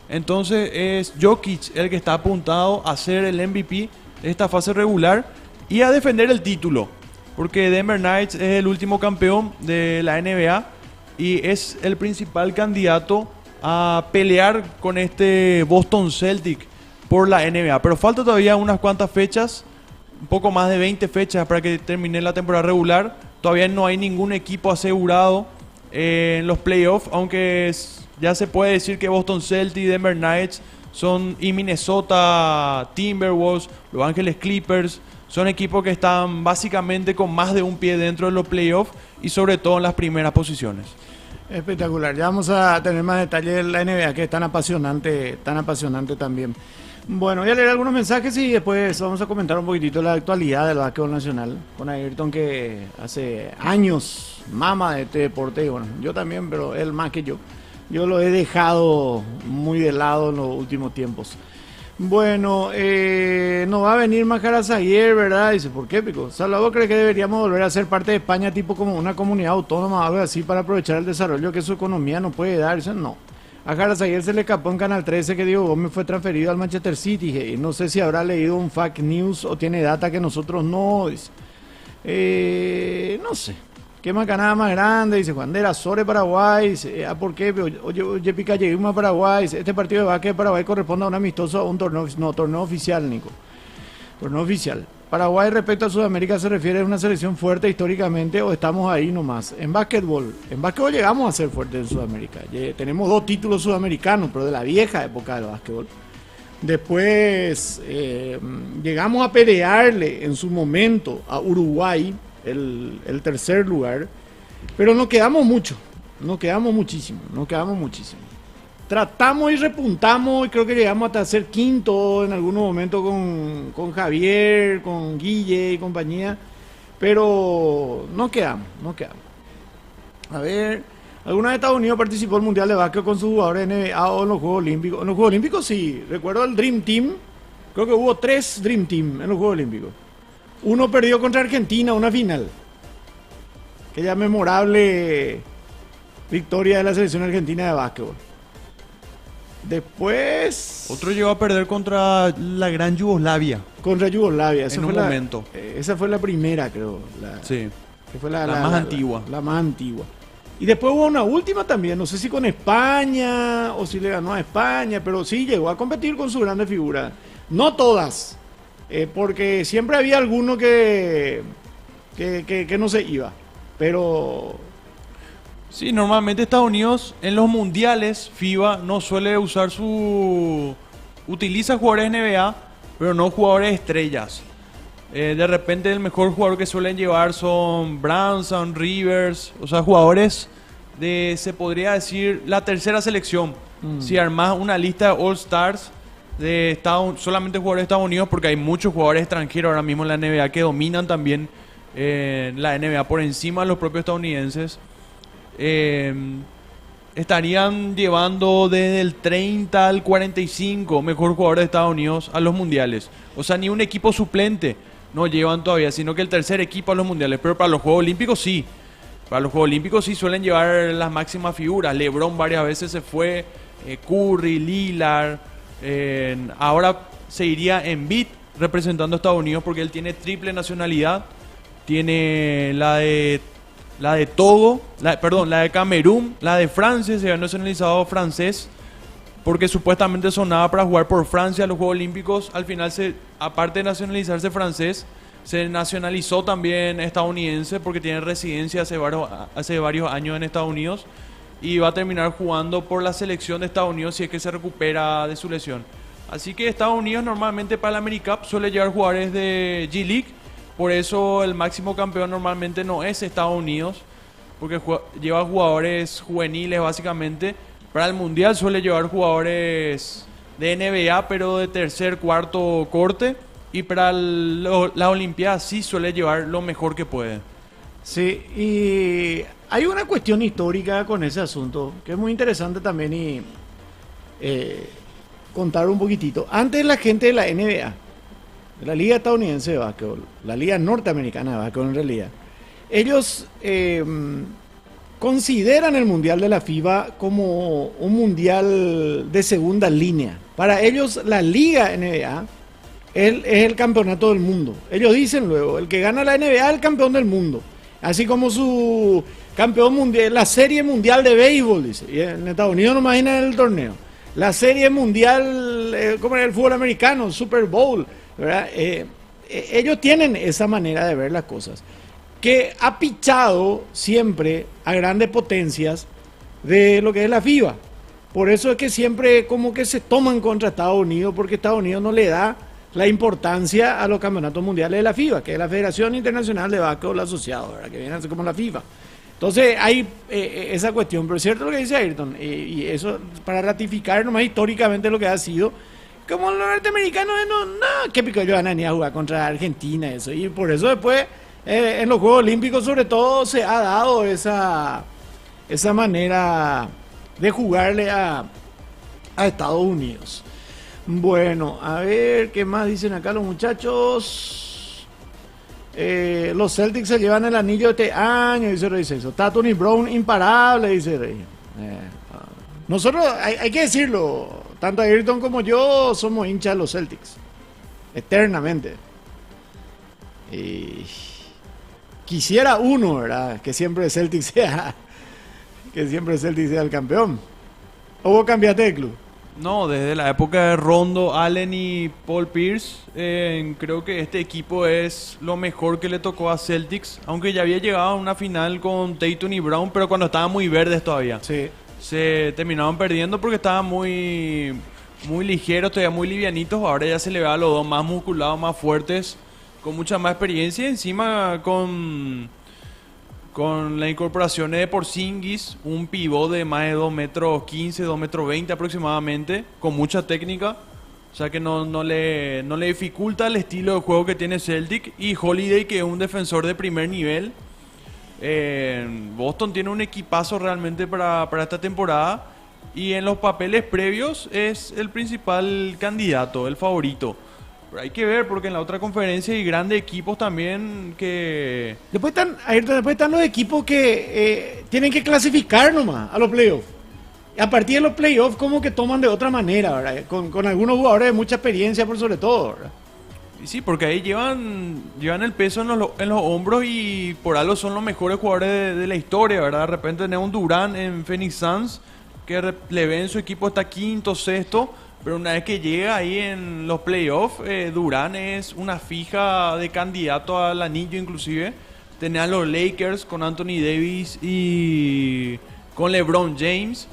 Entonces es Jokic el que está apuntado a ser el MVP de esta fase regular y a defender el título. Porque Denver Nuggets es el último campeón de la NBA y es el principal candidato a pelear con este Boston Celtic por la NBA. Pero falta todavía unas cuantas fechas, un poco más de 20 fechas para que termine la temporada regular. Todavía no hay ningún equipo asegurado en los playoffs, aunque ya se puede decir que Boston Celtic y Denver Nuggets y Minnesota Timberwolves, Los Ángeles Clippers, son equipos que están básicamente con más de un pie dentro de los playoffs y sobre todo en las primeras posiciones. Espectacular, ya vamos a tener más detalles de la NBA, que es tan apasionante también. Bueno, voy a leer algunos mensajes y después vamos a comentar un poquitito la actualidad del básquetbol nacional con Ayrton, que hace años mama de este deporte, y bueno, yo también, pero él más que yo. Yo lo he dejado muy de lado en los últimos tiempos. Bueno, no va a venir Macara Zaguier, ¿verdad? Dice, ¿por qué, Pico? Salvador cree que deberíamos volver a ser parte de España, tipo como una comunidad autónoma o algo así, para aprovechar el desarrollo que su economía no puede dar. Dice, no. A Jara Zaguier se le escapó en Canal 13 que Diego Gómez fue transferido al Manchester City. Y no sé si habrá leído un fake news o tiene data que nosotros no. Dice. No sé. qué macanada más grande, dice Juan de la Sore Paraguay, dice, ¿por qué? Oye, pica lleguemos a Paraguay, dice, este partido de básquet de Paraguay corresponde a un amistoso, a un torneo, no, torneo oficial, Nico. Torneo oficial. Paraguay respecto a Sudamérica se refiere a una selección fuerte históricamente o estamos ahí nomás. En básquetbol llegamos a ser fuertes en Sudamérica. Tenemos 2 títulos sudamericanos, pero de la vieja época del básquetbol. Después llegamos a pelearle en su momento a Uruguay el tercer lugar, pero nos quedamos mucho, nos quedamos muchísimo. Tratamos y repuntamos y creo que llegamos hasta ser quinto en algunos momentos con Javier, con Guille y compañía, pero no quedamos. A ver, ¿alguna vez Estados Unidos participó en el Mundial de Básquet con sus jugadores NBA o en los Juegos Olímpicos? En los Juegos Olímpicos sí, recuerdo el Dream Team, creo que hubo 3 Dream Team en los Juegos Olímpicos. Uno perdió contra Argentina, una final. Aquella memorable victoria de la selección argentina de básquetbol. Después... Otro llegó a perder contra la gran Yugoslavia. Contra Yugoslavia. En un momento. Esa fue la primera, creo. Sí. Que fue la más antigua. La más antigua. Y después hubo una última también, no sé si con España o si le ganó a España, pero sí llegó a competir con su grande figura. No todas, porque siempre había alguno que no se iba. Pero... Sí, normalmente Estados Unidos en los mundiales FIBA no suele usar utiliza jugadores NBA, pero no jugadores estrellas. De repente el mejor jugador que suelen llevar son Branson, Rivers, o sea, jugadores se podría decir, la tercera selección. Si armas una lista de All Stars de solamente jugadores de Estados Unidos, porque hay muchos jugadores extranjeros ahora mismo en la NBA que dominan también la NBA por encima de los propios estadounidenses. Estarían llevando desde el 30 al 45 mejor jugador de Estados Unidos a los mundiales. O sea, ni un equipo suplente no llevan todavía, sino que el tercer equipo a los mundiales. Pero para los Juegos Olímpicos sí. Para los Juegos Olímpicos sí suelen llevar las máximas figuras. LeBron varias veces se fue, Curry, Lillard. Ahora se iría Embiid representando a Estados Unidos porque él tiene triple nacionalidad. Tiene la de Togo, la de Camerún, la de Francia, se había nacionalizado francés porque supuestamente sonaba para jugar por Francia a los Juegos Olímpicos. Al final, aparte de nacionalizarse francés, se nacionalizó también estadounidense porque tiene residencia hace varios años en Estados Unidos y va a terminar jugando por la selección de Estados Unidos si es que se recupera de su lesión. Así que Estados Unidos normalmente para la AmeriCup suele llevar jugadores de G-League. Por eso el máximo campeón normalmente no es Estados Unidos, porque lleva jugadores juveniles básicamente. Para el Mundial suele llevar jugadores de NBA, pero de tercer, cuarto corte. Y para las Olimpiadas sí suele llevar lo mejor que puede. Sí, y hay una cuestión histórica con ese asunto, que es muy interesante también y contar un poquitito. Antes la gente de la NBA, la Liga Estadounidense de Básquetbol, la Liga Norteamericana de Básquetbol en realidad, ellos consideran el Mundial de la FIBA como un Mundial de segunda línea. Para ellos la Liga NBA es el campeonato del mundo. Ellos dicen luego, el que gana la NBA es el campeón del mundo. Así como su campeón mundial, la Serie Mundial de Béisbol, dice. Y en Estados Unidos no imaginan el torneo. La Serie Mundial, como en el fútbol americano, Super Bowl, ¿verdad? Ellos tienen esa manera de ver las cosas, que ha pichado siempre a grandes potencias de lo que es la FIBA. Por eso es que siempre como que se toman contra Estados Unidos, porque Estados Unidos no le da la importancia a los campeonatos mundiales de la FIBA, que es la Federación Internacional de Básquetbol Asociado, ¿verdad? Que viene a ser como la FIFA. Entonces hay esa cuestión, pero es cierto lo que dice Ayrton, y eso para ratificar nomás históricamente lo que ha sido. Como los norteamericanos, qué pico ellos van a venir a jugar contra Argentina, eso. Y por eso después, en los Juegos Olímpicos sobre todo, se ha dado esa manera de jugarle a Estados Unidos. Bueno, a ver, ¿qué más dicen acá los muchachos? Los Celtics se llevan el anillo este año, dice Rey Sexo. Está Tony Brown imparable, dice Rey. Nosotros, hay que decirlo, tanto Ayrton como yo somos hinchas de los Celtics, eternamente. quisiera uno, ¿verdad? Que siempre Celtic sea el campeón. ¿O vos cambiaste de club? No, desde la época de Rondo, Allen y Paul Pierce, creo que este equipo es lo mejor que le tocó a Celtics, aunque ya había llegado a una final con Tatum y Brown, pero cuando estaban muy verdes todavía. Sí. Se terminaban perdiendo porque estaban muy, muy ligeros, todavía muy livianitos. Ahora ya se le ve a los dos más musculados, más fuertes, con mucha más experiencia. Encima con la incorporación de Porzingis, un pivot de más de 2 metros 15, 2 metros 20 aproximadamente, con mucha técnica. O sea que no le dificulta el estilo de juego que tiene Celtic. Y Holiday, que es un defensor de primer nivel. Boston tiene un equipazo realmente para esta temporada. Y en los papeles previos es el principal candidato, el favorito. Pero hay que ver, porque en la otra conferencia hay grandes equipos también que... Después están los equipos que tienen que clasificar nomás a los playoffs. Y a partir de los playoffs como que toman de otra manera, ¿verdad? Con algunos jugadores de mucha experiencia por sobre todo, ¿verdad? Sí, porque ahí llevan el peso en los hombros y por algo son los mejores jugadores de la historia, ¿verdad? De repente tenemos un Durant en Phoenix Suns, que le ven su equipo hasta quinto, sexto, pero una vez que llega ahí en los playoffs, Durant es una fija de candidato al anillo inclusive. Tenía a los Lakers con Anthony Davis y con LeBron James,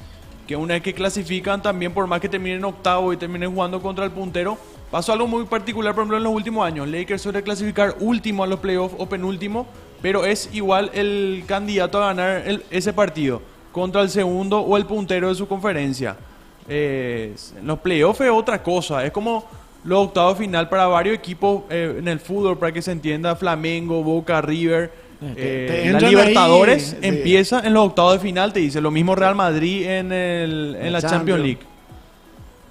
que una vez que clasifican también, por más que terminen octavo y terminen jugando contra el puntero, pasó algo muy particular, por ejemplo, en los últimos años. Lakers suele clasificar último a los playoffs o penúltimo, pero es igual el candidato a ganar ese partido contra el segundo o el puntero de su conferencia. En los playoffs es otra cosa, es como los octavos final para varios equipos en el fútbol, para que se entienda: Flamengo, Boca, River. La Libertadores ahí, empieza en los octavos de final, te dice. Lo mismo Real Madrid en la Champions League.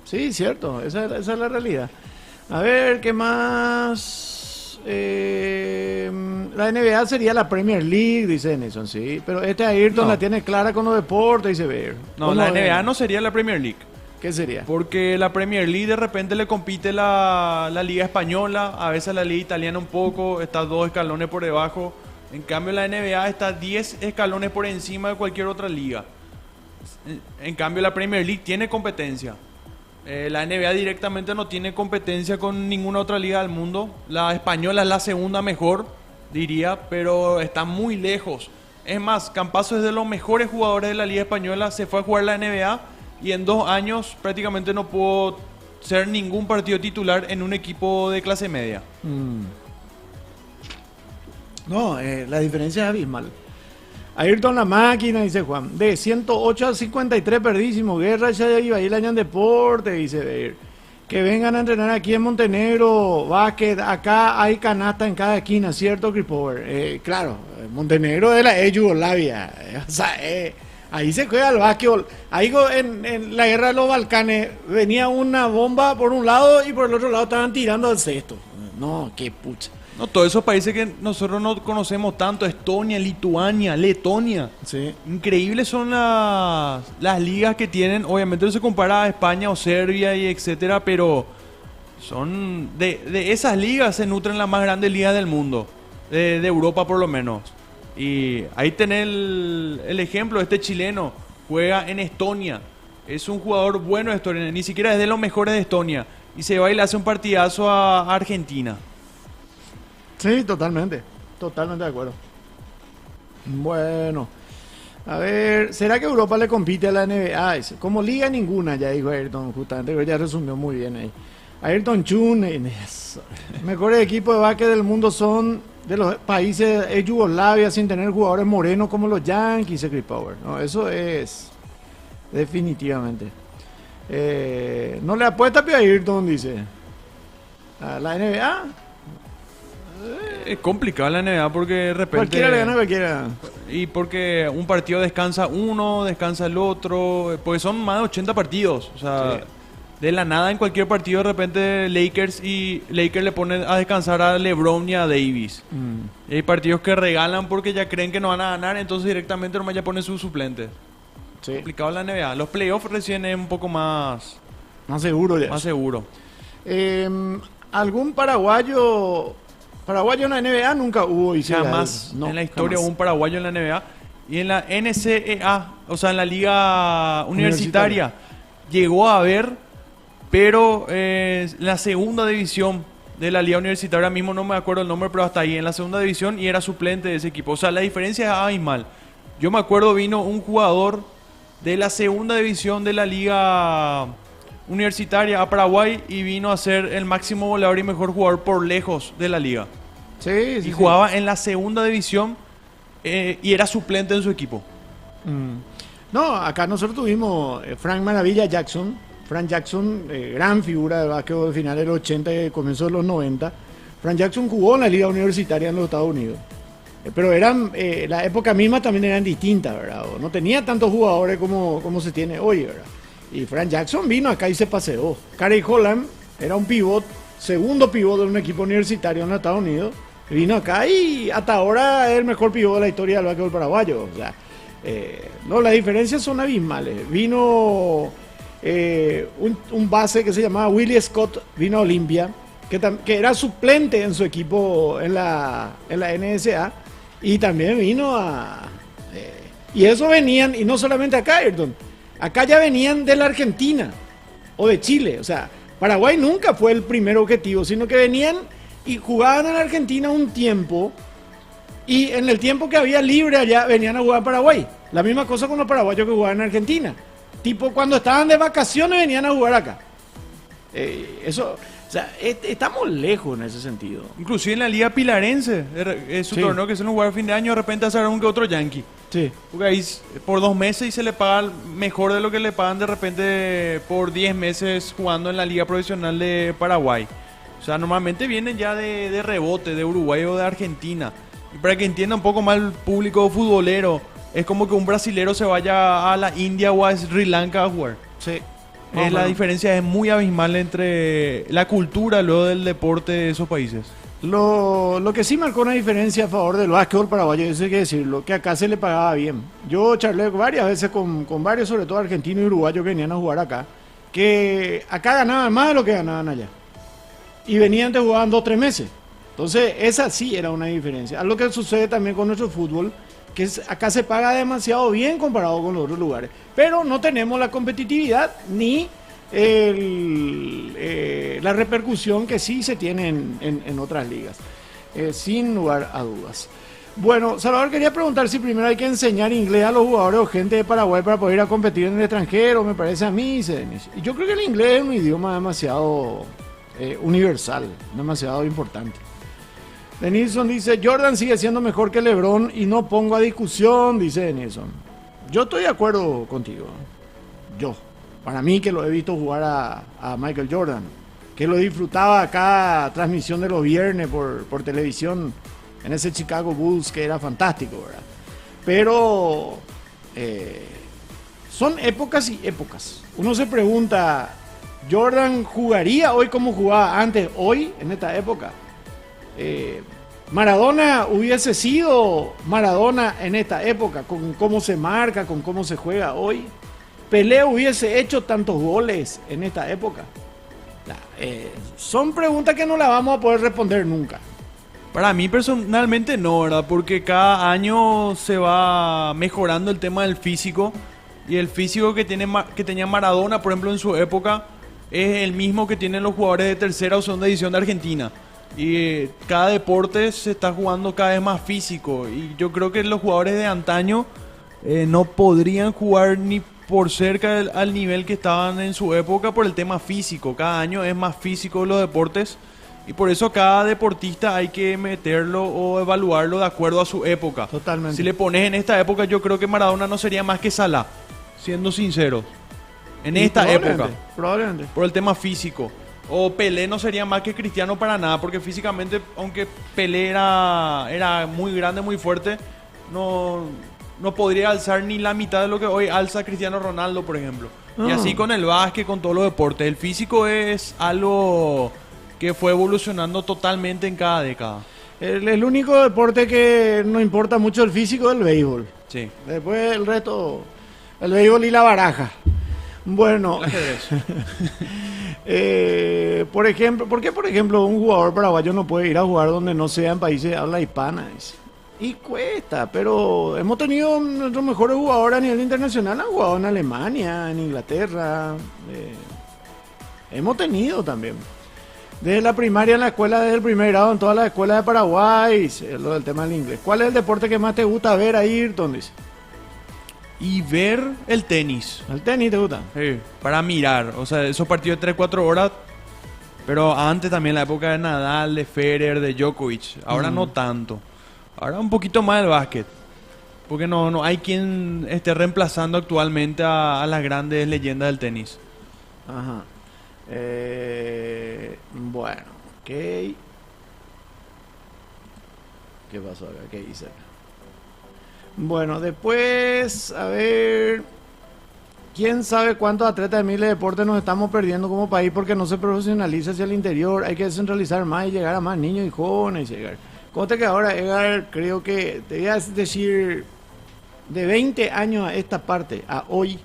Sí, cierto, esa es la realidad. A ver, ¿qué más? La NBA sería la Premier League, dice Nelson, sí. Pero Ayrton la tiene clara con los deportes, dice Ver. No, la NBA no sería la Premier League. ¿Qué sería? Porque la Premier League de repente le compite la Liga Española, a veces la Liga Italiana un poco, está 2 escalones por debajo. En cambio la NBA está 10 escalones por encima de cualquier otra liga. En cambio la Premier League tiene competencia. La NBA directamente no tiene competencia con ninguna otra liga del mundo. La española es la segunda mejor, diría, pero está muy lejos. Es más, Campazzo es de los mejores jugadores de la liga española, se fue a jugar la NBA y en 2 años prácticamente no pudo ser ningún partido titular en un equipo de clase media. No, la diferencia es abismal. Ayrton la máquina, dice Juan. De 108 a 53 perdísimo. Guerra ya iba a ir año en deporte, dice Beir. Que vengan a entrenar aquí en Montenegro. Básquet, acá hay canasta en cada esquina, ¿cierto, Cripover? Claro, Montenegro es la Yugoslavia. O sea, ahí se juega el básquetbol. Ahí en la guerra de los Balcanes venía una bomba por un lado y por el otro lado estaban tirando al cesto. No, qué pucha. No, todos esos países que nosotros no conocemos tanto: Estonia, Lituania, Letonia. Sí. Increíbles son las ligas que tienen. Obviamente no se compara a España o Serbia y etcétera, pero son de esas ligas se nutren las más grandes ligas del mundo, de Europa por lo menos. Y ahí tenés el ejemplo: este chileno juega en Estonia, es un jugador bueno de Estonia, ni siquiera es de los mejores de Estonia, y se va y le hace un partidazo a Argentina. Sí, totalmente de acuerdo. Bueno, a ver, ¿será que Europa le compite a la NBA? Como liga ninguna, ya dijo Ayrton, justamente, pero ya resumió muy bien ahí. Ayrton Chun, mejores equipos de básquet del mundo son de los países de Yugoslavia sin tener jugadores morenos como los Yankees, dice Chris Power. No, eso es definitivamente. No le apuesta a Ayrton, dice. A la NBA. Es complicado la NBA porque de repente... Cualquiera le gana a cualquiera. Y porque un partido descansa uno, descansa el otro, porque son más de 80 partidos. O sea, sí. De la nada en cualquier partido de repente Lakers le ponen a descansar a LeBron y a Davis. Y hay partidos que regalan porque ya creen que no van a ganar, entonces directamente nomás ya ponen su suplente. Sí. Complicado la NBA. Los playoffs recién es un poco más seguro ya. Más seguro. ¿Algún paraguayo Paraguayo en la NBA nunca hubo. Y Jamás en la historia hubo un paraguayo en la NBA. Y en la NCAA, o sea, en la liga universitaria, llegó a haber, pero la segunda división de la liga universitaria, ahora mismo no me acuerdo el nombre, pero hasta ahí, en la segunda división, y era suplente de ese equipo. O sea, la diferencia es abismal. Yo me acuerdo, vino un jugador de la segunda división de la liga universitaria a Paraguay y vino a ser el máximo goleador y mejor jugador por lejos de la liga. Sí, y jugaba en la segunda división y era suplente en su equipo. No, acá nosotros tuvimos Frank Maravilla Jackson. Frank Jackson, gran figura del básquetbol de final del 80 y comienzo de los 90. Frank Jackson jugó en la liga universitaria en los Estados Unidos. Pero la época misma también eran distintas, ¿verdad? No tenía tantos jugadores como se tiene hoy, ¿verdad? Y Frank Jackson vino acá y se paseó. Carey Holland era un pivot, segundo pivot de un equipo universitario en los Estados Unidos. Vino acá y hasta ahora es el mejor pivot de la historia del básquetbol paraguayo. O sea, no, las diferencias son abismales. Vino un base que se llamaba Willie Scott, vino a Olimpia, que era suplente en su equipo en la NSA. Y también vino y eso venían, y no solamente acá, Ayrton. Acá ya venían de la Argentina o de Chile. O sea, Paraguay nunca fue el primer objetivo, sino que venían y jugaban en la Argentina un tiempo. Y en el tiempo que había libre allá, venían a jugar a Paraguay. La misma cosa con los paraguayos que jugaban en Argentina. Tipo, cuando estaban de vacaciones, venían a jugar acá. O sea, estamos lejos en ese sentido. Inclusive en la Liga Pilarense, es su torneo que se nos juega a fin de año, de repente hacer un que otro yankee. Sí. Porque ahí por 2 meses y se le paga mejor de lo que le pagan de repente por 10 meses jugando en la Liga Profesional de Paraguay. O sea, normalmente vienen ya de rebote, de Uruguay o de Argentina. Y para que entienda un poco más el público futbolero, es como que un brasilero se vaya a la India o a Sri Lanka a jugar. Sí. La diferencia es muy abismal entre la cultura luego del deporte de esos países. Lo que sí marcó una diferencia a favor del básquetbol paraguayo, eso hay que decirlo, que acá se le pagaba bien. Yo charlé varias veces con varios, sobre todo argentinos y uruguayos, que venían a jugar acá, que acá ganaban más de lo que ganaban allá. Y venían de jugaban 2 o 3 meses. Entonces, esa sí era una diferencia. Algo que sucede también con nuestro fútbol, que acá se paga demasiado bien comparado con los otros lugares. Pero no tenemos la competitividad ni la repercusión que sí se tiene en otras ligas. Sin lugar a dudas. Bueno, Salvador, quería preguntar si primero hay que enseñar inglés a los jugadores o gente de Paraguay para poder ir a competir en el extranjero, me parece a mí. Y yo creo que el inglés es un idioma demasiado universal, demasiado importante. Denilson dice, Jordan sigue siendo mejor que LeBron y no pongo a discusión, dice Denilson. Yo estoy de acuerdo contigo. Para mí, que lo he visto jugar a Michael Jordan, que lo disfrutaba acá, transmisión de los viernes por televisión, en ese Chicago Bulls, que era fantástico, ¿verdad? Pero son épocas y épocas. Uno se pregunta, ¿Jordan jugaría hoy como jugaba antes, hoy, en esta época? Maradona hubiese sido Maradona en esta época, con cómo se marca, con cómo se juega hoy. Pelé hubiese hecho tantos goles en esta época. Son preguntas que no las vamos a poder responder nunca. Para mí personalmente no, ¿verdad? Porque cada año se va mejorando el tema del físico. Y el físico que tenía Maradona, por ejemplo, en su época, es el mismo que tienen los jugadores de tercera o segunda división de Argentina. Y cada deporte se está jugando cada vez más físico. Y yo creo que los jugadores de antaño no podrían jugar ni por cerca al nivel que estaban en su época por el tema físico. Cada año es más físico los deportes. Y por eso cada deportista hay que meterlo o evaluarlo de acuerdo a su época. Totalmente. Si le pones en esta época, yo creo que Maradona no sería más que Salah, siendo sincero. En esta época. Probablemente. Por el tema físico. O Pelé no sería más que Cristiano para nada, porque físicamente, aunque Pelé era muy grande, muy fuerte, no podría alzar ni la mitad de lo que hoy alza Cristiano Ronaldo, por ejemplo. Y así con el básquet, con todos los deportes. El físico es algo que fue evolucionando totalmente en cada década. El único deporte que no importa mucho el físico es el béisbol. Sí. Después el resto, el béisbol y la baraja. Bueno, Por ejemplo, ¿por qué, por ejemplo, un jugador paraguayo no puede ir a jugar donde no sea en países de habla hispana? Dice. Y cuesta, pero hemos tenido nuestros mejores jugadores a nivel internacional, han jugado en Alemania, en Inglaterra. Hemos tenido también. Desde la primaria en la escuela, desde el primer grado en todas las escuelas de Paraguay, lo del tema del inglés. ¿Cuál es el deporte que más te gusta ver ahí, Ayrton? Dice. Y ver el tenis. ¿El tenis te gusta? Sí, para mirar. O sea, esos partidos de 3-4 horas. Pero antes también la época de Nadal, de Federer, de Djokovic. Ahora no tanto. Ahora un poquito más el básquet. Porque no hay quien esté reemplazando actualmente a las grandes leyendas del tenis. Ajá. Bueno, ok. ¿Qué pasó acá? ¿Qué hice acá? Bueno, después, a ver. ¿Quién sabe cuántos atletas de miles de deportes nos estamos perdiendo como país porque no se profesionaliza hacia el interior? Hay que descentralizar más y llegar a más niños y jóvenes. Conte que ahora, Edgar, creo que te voy a decir, de 20 años a esta parte, a hoy,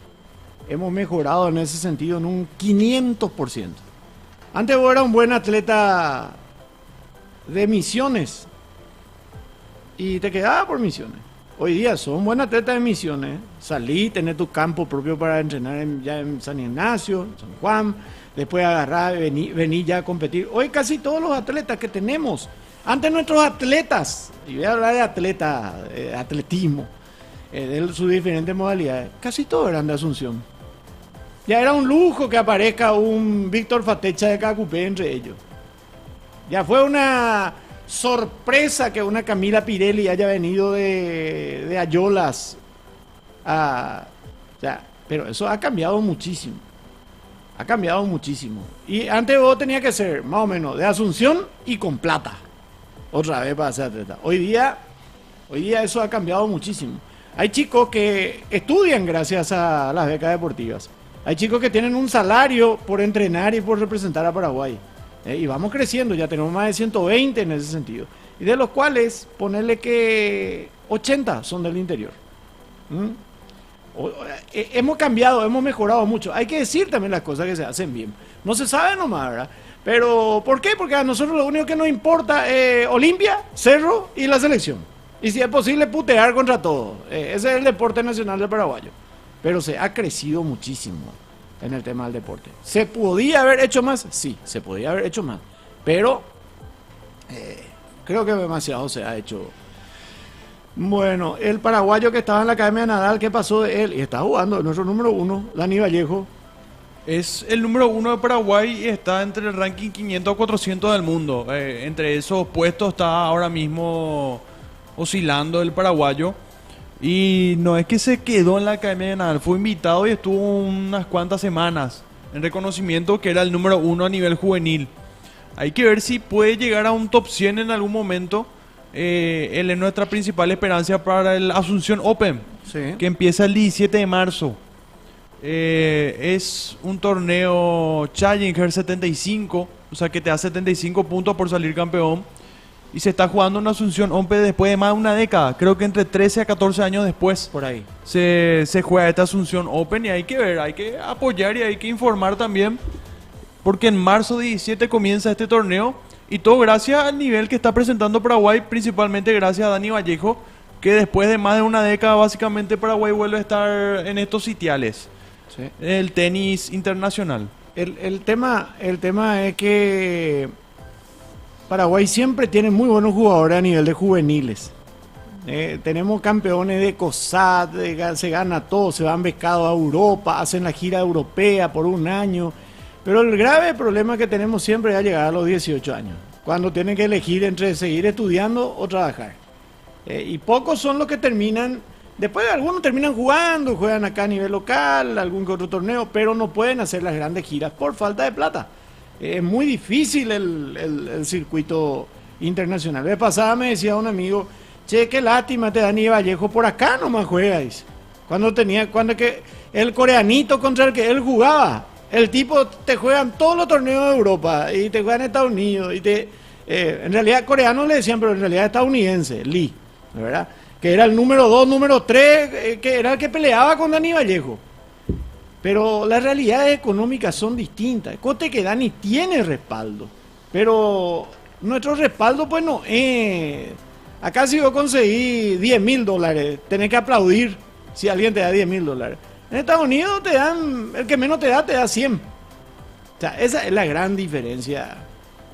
hemos mejorado en ese sentido en un 500%. Antes vos eras un buen atleta de Misiones y te quedaba por Misiones. Hoy día sos un buen atleta de Misiones, salí, tenés tu campo propio para entrenar ya en San Ignacio, en San Juan, después agarrar, vení ya a competir. Hoy casi todos los atletas que tenemos, antes nuestros atletas, y voy a hablar de atletismo, de sus diferentes modalidades, casi todos eran de Asunción. Ya era un lujo que aparezca un Víctor Fatecha de Cacupé entre ellos. Ya fue una sorpresa que una Camila Pirelli haya venido de Ayolas. Pero eso ha cambiado muchísimo. Ha cambiado muchísimo. Y antes vos tenías que ser más o menos de Asunción y con plata. Otra vez para ser atleta. Hoy día eso ha cambiado muchísimo. Hay chicos que estudian gracias a las becas deportivas. Hay chicos que tienen un salario por entrenar y por representar a Paraguay. Y vamos creciendo, ya tenemos más de 120 en ese sentido. Y de los cuales, ponerle que 80 son del interior. Hemos cambiado, hemos mejorado mucho. Hay que decir también las cosas que se hacen bien. No se sabe nomás, ¿verdad? Pero, ¿por qué? Porque a nosotros lo único que nos importa es Olimpia, Cerro y la selección. Y si es posible, putear contra todo. Ese es el deporte nacional del paraguayo. Pero se ha crecido muchísimo en el tema del deporte. ¿Se podía haber hecho más? Sí, se podía haber hecho más. Pero creo que demasiado se ha hecho. Bueno, el paraguayo que estaba en la Academia de Nadal, ¿qué pasó de él? Y está jugando, nuestro número 1, Dani Vallejo. Es el número 1 de Paraguay y está entre el ranking 500 a 400 del mundo. Entre esos puestos está ahora mismo oscilando el paraguayo. Y no es que se quedó en la Academia de Nadal, fue invitado y estuvo unas cuantas semanas en reconocimiento que era el número 1 a nivel juvenil. Hay que ver si puede llegar a un top 100 en algún momento. Él es nuestra principal esperanza para el Asunción Open, sí, que empieza el 17 de marzo. Es un torneo Challenger 75, o sea que te da 75 puntos por salir campeón. Y se está jugando en Asunción Open después de más de una década. Creo que entre 13 a 14 años después. Por ahí. Se juega esta Asunción Open y hay que ver, hay que apoyar y hay que informar también. Porque en marzo 17 comienza este torneo. Y todo gracias al nivel que está presentando Paraguay. Principalmente gracias a Dani Vallejo. Que después de más de una década básicamente Paraguay vuelve a estar en estos sitiales. Sí. El tenis internacional. El tema es que Paraguay siempre tiene muy buenos jugadores a nivel de juveniles. Tenemos campeones de COSAT, se gana todo, se van becados a Europa, hacen la gira europea por un año. Pero el grave problema que tenemos siempre es llegar a los 18 años, cuando tienen que elegir entre seguir estudiando o trabajar. Y pocos son los que terminan, después algunos terminan jugando, juegan acá a nivel local, algún que otro torneo, pero no pueden hacer las grandes giras por falta de plata. Es muy difícil el circuito internacional. La vez pasada me decía un amigo, che, qué lástima te Dani Vallejo, por acá nomás juega, dice. Cuando que el coreanito contra el que él jugaba, el tipo te juegan todos los torneos de Europa y te juegan en Estados Unidos y en realidad coreano le decían, pero en realidad estadounidense, Lee, ¿verdad? Que era el número 2, número 3, que era el que peleaba con Dani Vallejo. Pero las realidades económicas son distintas. Cote que Dani tiene respaldo, pero nuestro respaldo pues no es... Acá si yo conseguí $10.000, tenés que aplaudir si alguien te da $10.000. En Estados Unidos te dan, el que menos te da 100. O sea, esa es la gran diferencia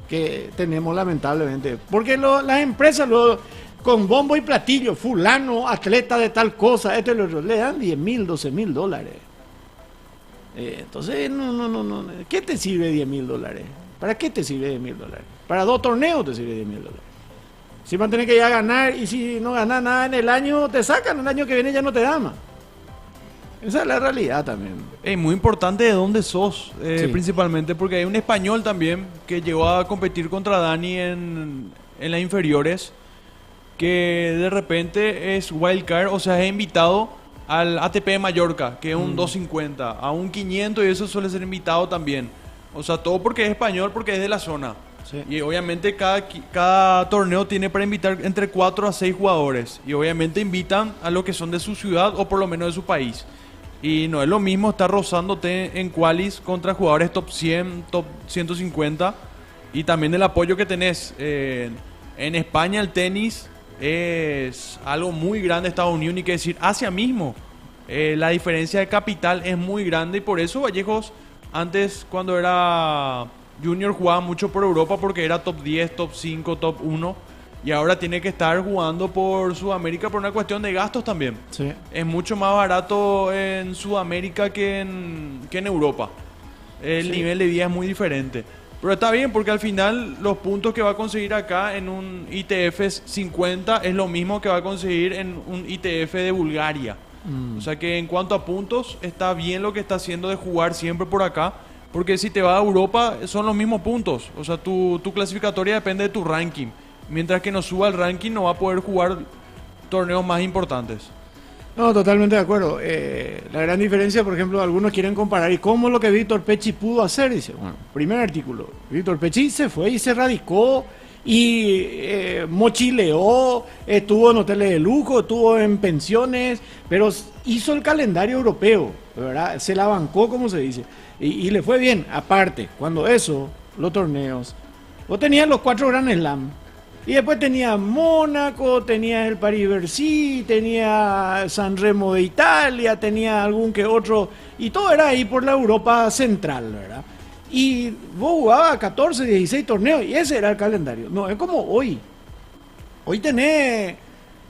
que tenemos lamentablemente. Porque las empresas con bombo y platillo, fulano, atleta de tal cosa, esto y lo otro, le dan $10.000, $12.000. Entonces, no. ¿Qué te sirve $10.000? ¿Para qué te sirve $10.000? Para 2 torneos te sirve $10.000. Si vas a tener que ir a ganar y si no ganas nada en el año, te sacan, el año que viene ya no te da más. Esa es la realidad también. Es muy importante de dónde sos, Sí. principalmente porque hay un español también que llegó a competir contra Dani en las inferiores, que de repente es wildcard, o sea, es invitado al ATP de Mallorca, que es un 250, a un 500 y eso suele ser invitado también. O sea, todo porque es español, porque es de la zona. Sí. Y obviamente cada torneo tiene para invitar entre 4 a 6 jugadores. Y obviamente invitan a los que son de su ciudad o por lo menos de su país. Y no es lo mismo estar rozándote en qualis contra jugadores top 100, top 150. Y también el apoyo que tenés. En España el tenis es algo muy grande, Estados Unidos, ni que decir, Asia mismo. La diferencia de capital es muy grande y por eso Vallejos antes cuando era junior jugaba mucho por Europa porque era top 10, top 5, top 1 y ahora tiene que estar jugando por Sudamérica por una cuestión de gastos también. Sí. Es mucho más barato en Sudamérica que en Europa. El Sí. nivel de vida es muy diferente. Pero está bien porque al final los puntos que va a conseguir acá en un ITF 50 es lo mismo que va a conseguir en un ITF de Bulgaria. O sea que en cuanto a puntos está bien lo que está haciendo de jugar siempre por acá. Porque si te vas a Europa son los mismos puntos. O sea, tu clasificatoria depende de tu ranking. Mientras que no suba el ranking no va a poder jugar torneos más importantes. No, totalmente de acuerdo. La gran diferencia, por ejemplo, algunos quieren comparar. ¿Y cómo es lo que Víctor Pecci pudo hacer? Dice, bueno, primer artículo. Víctor Pecci se fue y se radicó y mochileó, estuvo en hoteles de lujo, estuvo en pensiones, pero hizo el calendario europeo, ¿verdad? Se la bancó, como se dice. Y le fue bien. Aparte, cuando los torneos, vos tenías los 4 Grand Slam. Y después tenía Mónaco, tenía el París-Bercy, tenía San Remo de Italia, tenía algún que otro, y todo era ahí por la Europa central, ¿verdad? Y vos jugabas 14, 16 torneos, y ese era el calendario. No, es como hoy. Hoy tenés,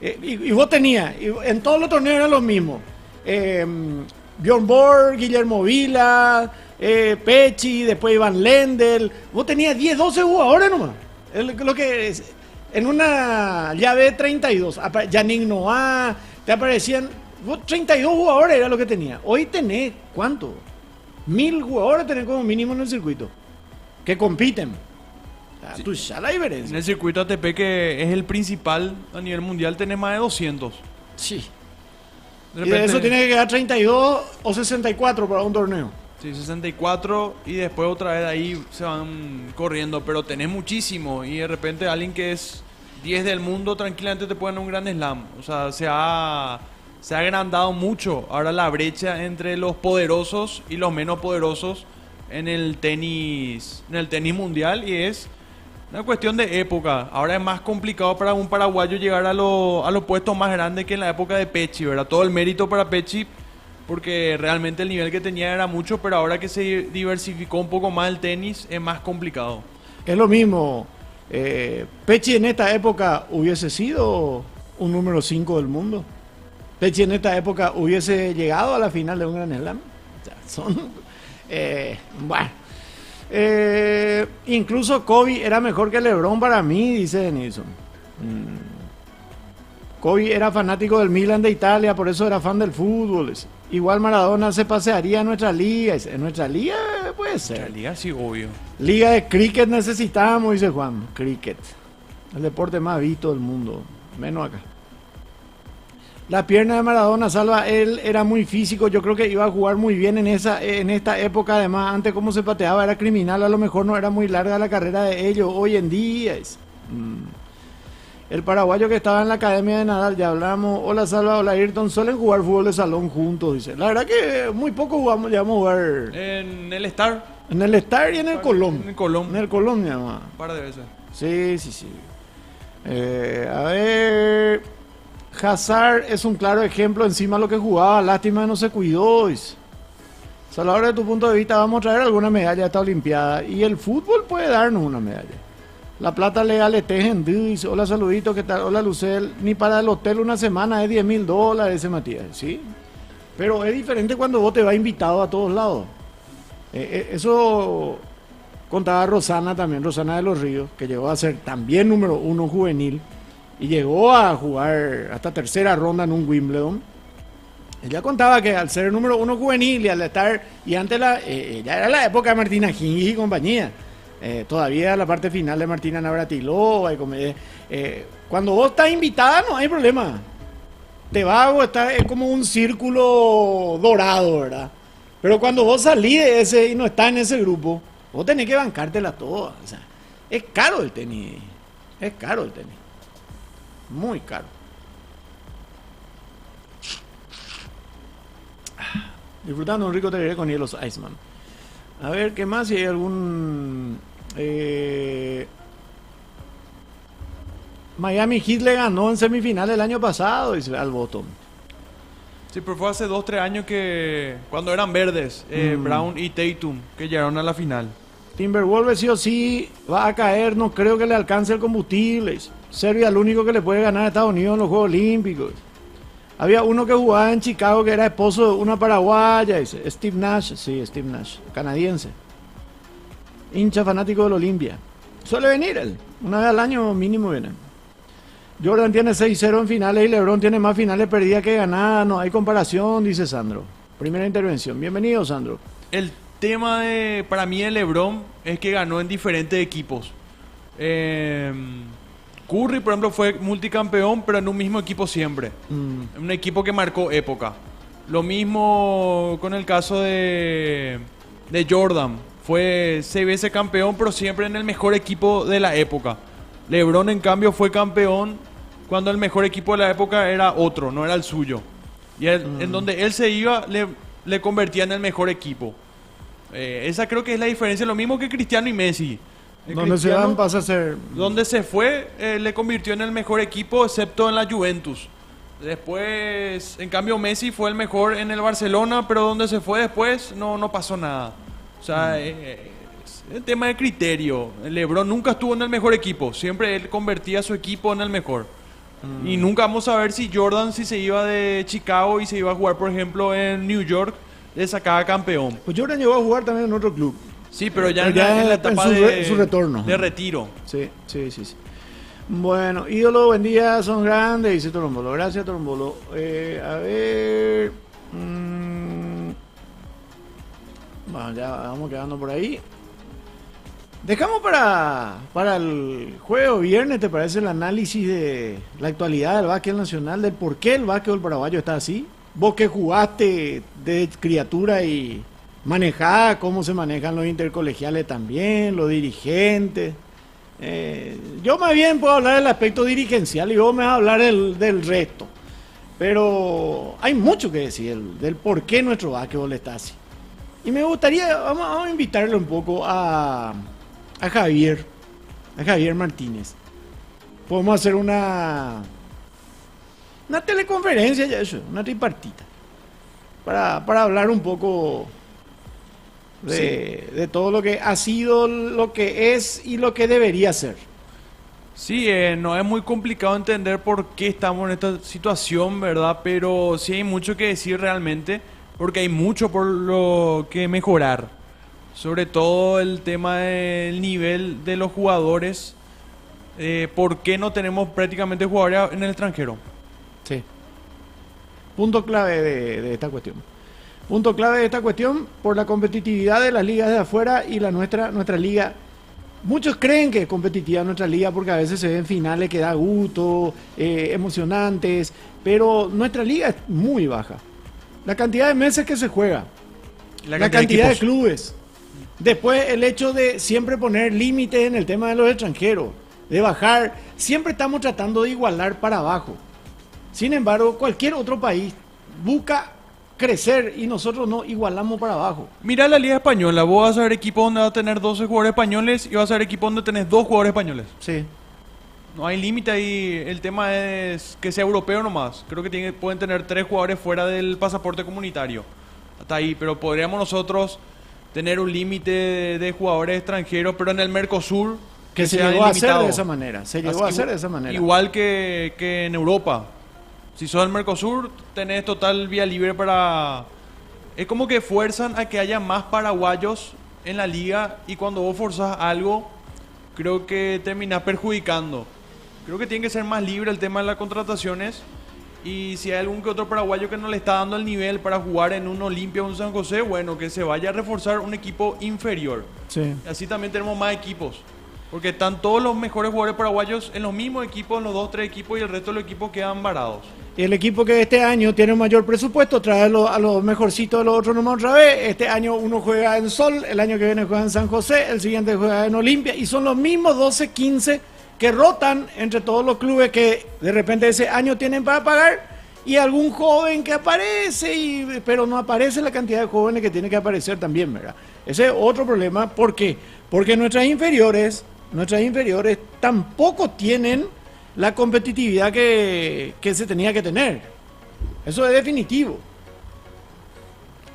y vos tenías, y en todos los torneos eran los mismos. Bjorn Borg, Guillermo Vila, Pecci, después Ivan Lendl. Vos tenías 10, 12 jugadores nomás. Lo que es, en una llave de 32, Yannick Noah, te aparecían 32 jugadores, era lo que tenía. Hoy tenés, ¿cuánto? 1.000 jugadores tenés como mínimo en el circuito que compiten. O sea, Sí. tú ya la En diferencia. el circuito ATP que es el principal a nivel mundial tenés más de 200. Sí. De Y de eso tiene que quedar 32 o 64 para un torneo. Sí, 64 y después otra vez ahí se van corriendo, pero tenés muchísimo y de repente alguien que es 10 del mundo tranquilamente te puede dar un gran slam. O sea, se ha agrandado mucho ahora la brecha entre los poderosos y los menos poderosos en el tenis mundial y es una cuestión de época. Ahora es más complicado para un paraguayo llegar a los puestos más grandes que en la época de Pecci, ¿verdad? Todo el mérito para Pecci porque realmente el nivel que tenía era mucho, pero ahora que se diversificó un poco más el tenis es más complicado. Es lo mismo. Pecci en esta época hubiese sido un número 5 del mundo. Pecci en esta época hubiese llegado a la final de un Grand Slam. O sea, son... bueno. Incluso Kobe era mejor que LeBron para mí, dice Denison. Kobe era fanático del Milan de Italia, por eso era fan del fútbol. Igual Maradona se pasearía a nuestra liga. En nuestra liga puede En ser. realidad sí, obvio. Liga de cricket necesitamos, dice Juan. Cricket. El deporte más visto del mundo. Menos acá. La pierna de Maradona, Salva, él era muy físico. Yo creo que iba a jugar muy bien en esta época. Además, antes como se pateaba era criminal. A lo mejor no era muy larga la carrera de ellos. Hoy en día es... El paraguayo que estaba en la academia de Nadal, ya hablamos. Hola Salva, hola Ayrton, suelen jugar fútbol de salón juntos, dice. La verdad que muy poco jugamos, llegamos a jugar. En el Star. En el Star y en el Colón. En el Colón. En el Colón, mi mamá. Un par de veces. Sí, sí, sí. A ver. Hazard es un claro ejemplo encima de lo que jugaba. Lástima que no se cuidó, dice. Salvador, de tu punto de vista, vamos a traer alguna medalla a esta Olimpiada. Y el fútbol puede darnos una medalla. La plata legal es tejen, dice. Hola, saludito, ¿qué tal? Hola, Lucel. Ni para el hotel una semana es $10.000, ese Matías, ¿sí? Pero es diferente cuando vos te vas invitado a todos lados. Eso contaba Rosana también, Rosana de los Ríos, que llegó a ser también número 1 juvenil y llegó a jugar hasta tercera ronda en un Wimbledon. Ella contaba que al ser el número 1 juvenil y al estar, y antes ya era la época de Martina Hingis y compañía, todavía la parte final de Martina Navratilova, cuando vos estás invitada no hay problema, te vas, es como un círculo dorado, ¿verdad? Pero cuando vos salís de ese y no estás en ese grupo, vos tenés que bancártela toda. O sea, es caro el tenis. Es caro el tenis. Muy caro. Disfrutando un rico tereré con hielos Iceman. A ver, ¿qué más? Si hay algún... Miami Heat le ganó en semifinal el año pasado, dice al botón. Sí, pero fue hace 2-3 años que... Cuando eran verdes, Brown y Tatum, que llegaron a la final. Timberwolves sí o sí va a caer, no creo que le alcance el combustible. Serbia el único que le puede ganar a Estados Unidos en los Juegos Olímpicos. Había uno que jugaba en Chicago que era esposo de una paraguaya, dice. Steve Nash, sí, Steve Nash, canadiense. Hincha fanático del Olimpia. Suele venir él, una vez al año mínimo viene. Jordan tiene 6-0 en finales y LeBron tiene más finales perdidas que ganadas. No hay comparación, dice Sandro. Primera intervención. Bienvenido, Sandro. El tema para mí de LeBron es que ganó en diferentes equipos. Curry, por ejemplo, fue multicampeón, pero en un mismo equipo siempre. Un equipo que marcó época. Lo mismo con el caso de Jordan. Fue 6 veces campeón, pero siempre en el mejor equipo de la época. LeBron, en cambio, fue campeón cuando el mejor equipo de la época era otro, no era el suyo. Y en donde él se iba, le convertía en el mejor equipo. Esa creo que es la diferencia. Lo mismo que Cristiano y Messi. Donde se van pasa a ser... Donde se fue, le convirtió en el mejor equipo, excepto en la Juventus. Después, en cambio, Messi fue el mejor en el Barcelona, pero donde se fue después no pasó nada. O sea, es el tema de criterio. LeBron nunca estuvo en el mejor equipo. Siempre él convertía a su equipo en el mejor. Y nunca vamos a ver si Jordan, si se iba de Chicago y se iba a jugar, por ejemplo, en New York, le sacaba campeón. Pues Jordan llegó a jugar también en otro club. Sí, pero ya en la etapa su retorno. De retiro. Sí. Bueno, ídolo, buen día, son grandes, dice Torombolo. Gracias, Torombolo. A ver... Bueno, ya vamos quedando por ahí. Dejamos para el jueves o viernes, ¿te parece el análisis de la actualidad del básquet nacional, del por qué el básquetbol paraguayo está así? Vos que jugaste de criatura y manejás cómo se manejan los intercolegiales también, los dirigentes. Yo más bien puedo hablar del aspecto dirigencial y vos me vas a hablar del resto. Pero hay mucho que decir del por qué nuestro básquetbol está así. Y me gustaría, vamos a invitarle un poco a Javier Martínez. Podemos hacer una teleconferencia, ya eso, una tripartita, para hablar un poco de todo lo que ha sido, lo que es y lo que debería ser. Sí, no es muy complicado entender por qué estamos en esta situación, ¿verdad? Pero sí hay mucho que decir realmente, porque hay mucho por lo que mejorar. Sobre todo el tema del nivel de los jugadores. ¿Por qué no tenemos prácticamente jugadores en el extranjero? Sí. Punto clave de esta cuestión. Punto clave de esta cuestión por la competitividad de las ligas de afuera y nuestra liga. Muchos creen que es competitiva nuestra liga porque a veces se ven finales que da gusto, emocionantes, pero nuestra liga es muy baja. La cantidad de meses que se juega, la cantidad de clubes. Después el hecho de siempre poner límites en el tema de los extranjeros. de bajar. Siempre estamos tratando de igualar para abajo. Sin embargo, cualquier otro país busca crecer y nosotros no igualamos para abajo. Mira la Liga Española, vos vas a ver equipo donde vas a tener 12 jugadores españoles y vas a ver equipo donde tenés 2 jugadores españoles. Sí. No hay límite ahí, el tema es que sea europeo nomás. Creo que pueden tener 3 jugadores fuera del pasaporte comunitario. Hasta ahí, pero podríamos nosotros tener un límite de jugadores extranjeros, pero en el Mercosur Que se sea llegó a hacer ilimitado. de esa manera. Se llegó a hacer de esa manera. Igual que en Europa. Si sos del Mercosur, tenés total vía libre para... Es como que fuerzan a que haya más paraguayos en la liga y cuando vos forzás algo, creo que terminás perjudicando. Creo que tiene que ser más libre el tema de las contrataciones y si hay algún que otro paraguayo que no le está dando el nivel para jugar en un Olimpia o un San José, bueno, que se vaya a reforzar un equipo inferior. Sí. Así también tenemos más equipos. Porque están todos los mejores jugadores paraguayos en los mismos equipos, en los 2-3 equipos y el resto de los equipos quedan varados. Y el equipo que este año tiene un mayor presupuesto, traerlo a los mejorcitos de los otros nomás otra vez. Este año uno juega en Sol, el año que viene juega en San José, el siguiente juega en Olimpia. Y son los mismos 12, 15 que rotan entre todos los clubes que de repente ese año tienen para pagar. Y algún joven que aparece, pero no aparece la cantidad de jóvenes que tiene que aparecer también, ¿verdad? Ese es otro problema. ¿Por qué? Porque nuestras inferiores tampoco tienen la competitividad que se tenía que tener. Eso es definitivo.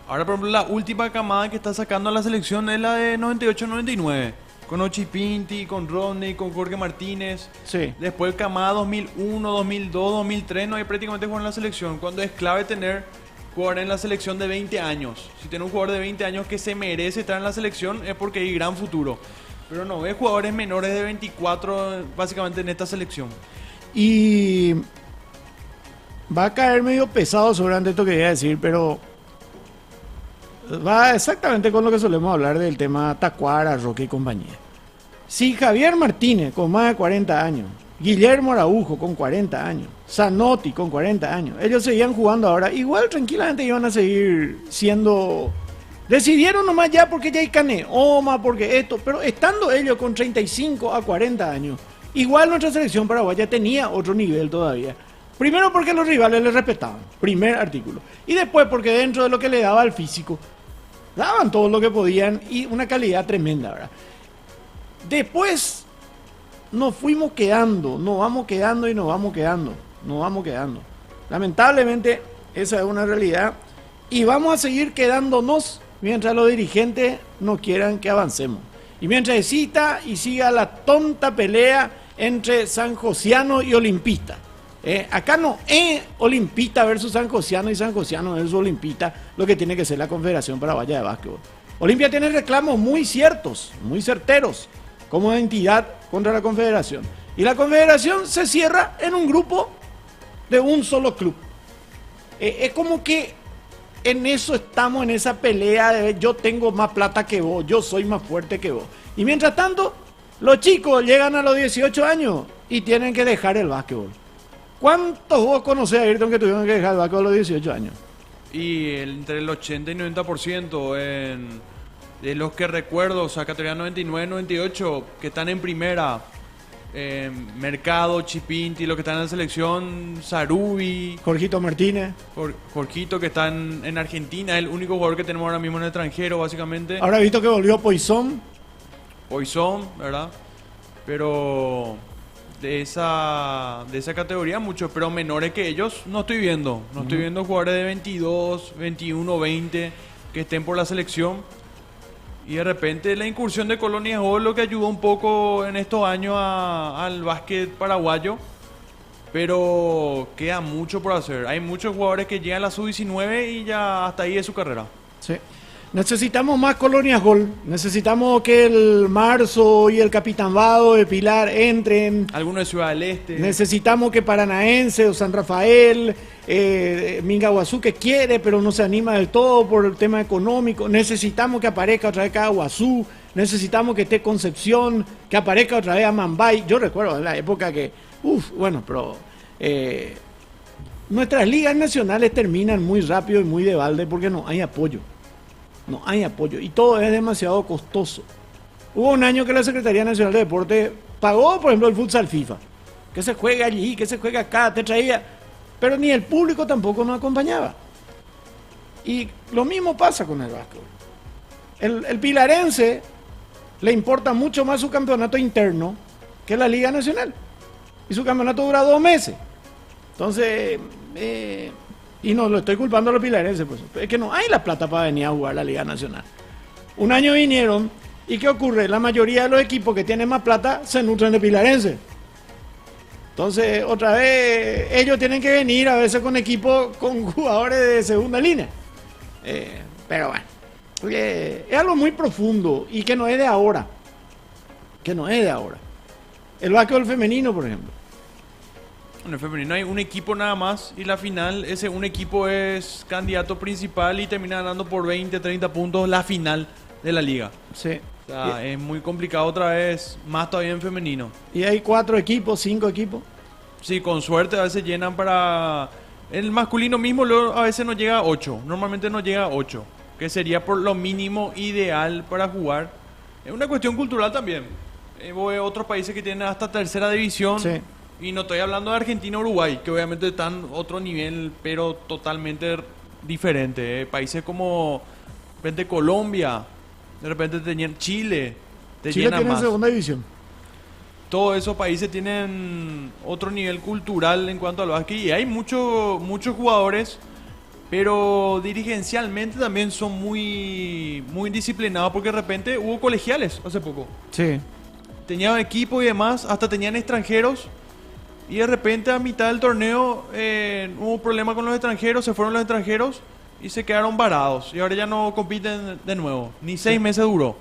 Ahora, por ejemplo, la última camada que está sacando la selección es la de 98-99. Con Ochi Pinti, con Rodney, con Jorge Martínez. Sí. Después camada 2001, 2002, 2003, no hay prácticamente jugador en la selección. Cuando es clave tener jugador en la selección de 20 años. Si tiene un jugador de 20 años que se merece estar en la selección es porque hay gran futuro. Pero no ves jugadores menores de 24 básicamente en esta selección. Y va a caer medio pesado seguramente esto que quería decir, pero va exactamente con lo que solemos hablar del tema Tacuara, Roque y compañía. Si Javier Martínez con más de 40 años, Guillermo Araujo con 40 años, Zanotti con 40 años, ellos seguían jugando ahora, igual tranquilamente iban a seguir siendo... Decidieron nomás ya porque ya hay Caneoma, porque esto, pero estando ellos con 35 a 40 años, igual nuestra selección paraguaya tenía otro nivel todavía. Primero porque los rivales les respetaban, primer artículo. Y después porque dentro de lo que le daba al físico, daban todo lo que podían y una calidad tremenda, ¿verdad? Después nos fuimos quedando, nos vamos quedando y nos vamos quedando, nos vamos quedando. Lamentablemente esa es una realidad y vamos a seguir quedándonos mientras los dirigentes no quieran que avancemos. Y mientras exista y siga la tonta pelea entre sanjosiano y olimpista. Acá no es olimpista versus sanjosiano y sanjosiano versus olimpista lo que tiene que ser la Confederación Paraguaya de Básquetbol. Olimpia tiene reclamos muy ciertos, muy certeros, como entidad contra la Confederación. Y la Confederación se cierra en un grupo de un solo club. Es como que en eso estamos, en esa pelea de yo tengo más plata que vos, yo soy más fuerte que vos. Y mientras tanto, los chicos llegan a los 18 años y tienen que dejar el básquetbol. ¿Cuántos vos conocés, Ayrton, que tuvieron que dejar el básquetbol a los 18 años? Y entre el 80 y 90% de los que recuerdo, o sea, categoría 99, 98, que están en primera, Mercado, Chipinti, los que están en la selección, Sarubi, Jorgito Martínez. Jorgito, que está en Argentina, es el único jugador que tenemos ahora mismo en el extranjero, básicamente. Ahora he visto que volvió Poisson. Poisson, ¿verdad? Pero de esa categoría muchos, pero menores que ellos no estoy viendo. No estoy viendo jugadores de 22, 21, 20 que estén por la selección. Y de repente la incursión de Colonia es lo que ayudó un poco en estos años al básquet paraguayo. Pero queda mucho por hacer. Hay muchos jugadores que llegan a la sub-19 y ya hasta ahí es su carrera. Sí. Necesitamos más colonias gol. Necesitamos que el Marzo y el Capitán Vado de Pilar entren. Algunos de Ciudad del Este. Necesitamos que Paranaense o San Rafael, Mingaguazú, que quiere pero no se anima del todo por el tema económico. Necesitamos que aparezca otra vez Caguazú. Necesitamos que esté Concepción, que aparezca otra vez Amambay. Yo recuerdo en la época que, pero nuestras ligas nacionales terminan muy rápido y muy de balde porque no hay apoyo. No hay apoyo y todo es demasiado costoso. Hubo un año que la Secretaría Nacional de Deporte pagó, por ejemplo, el futsal FIFA, que se juega allí, que se juega acá, te traía, pero ni el público tampoco nos acompañaba. Y lo mismo pasa con el básquetbol. El pilarense le importa mucho más su campeonato interno que la Liga Nacional. Y su campeonato dura 2 meses. Entonces, y no lo estoy culpando a los pilarenses, pues, es que no hay la plata para venir a jugar la Liga Nacional. Un año vinieron, ¿y qué ocurre? La mayoría de los equipos que tienen más plata se nutren de pilarenses. Entonces, otra vez, ellos tienen que venir a veces con equipos con jugadores de segunda línea. Pero bueno, es algo muy profundo y que no es de ahora. Que no es de ahora. El básquetbol femenino, por ejemplo. En el femenino hay un equipo nada más y la final, ese un equipo es candidato principal y termina ganando por 20, 30 puntos la final de la liga. Sí. O sea, es muy complicado otra vez, más todavía en femenino. Y hay 4 equipos, 5 equipos. Sí, con suerte a veces llenan para... El masculino mismo luego a veces no llega a 8, normalmente no llega a 8, que sería por lo mínimo ideal para jugar. Es una cuestión cultural también. Voy a otros países que tienen hasta tercera división. Sí. Y no estoy hablando de Argentina o Uruguay, que obviamente están otro nivel, pero totalmente diferente. Países como de repente Colombia, de repente tenían Chile, Chile tiene más. segunda división. Todos esos países tienen otro nivel cultural en cuanto al básquet y hay muchos jugadores, pero dirigencialmente también son muy disciplinados porque de repente hubo colegiales hace poco. Sí. Tenían equipo y demás, hasta tenían extranjeros. Y de repente a mitad del torneo hubo problema con los extranjeros, se fueron los extranjeros y se quedaron varados. Y ahora ya no compiten de nuevo, ni 6 meses duró.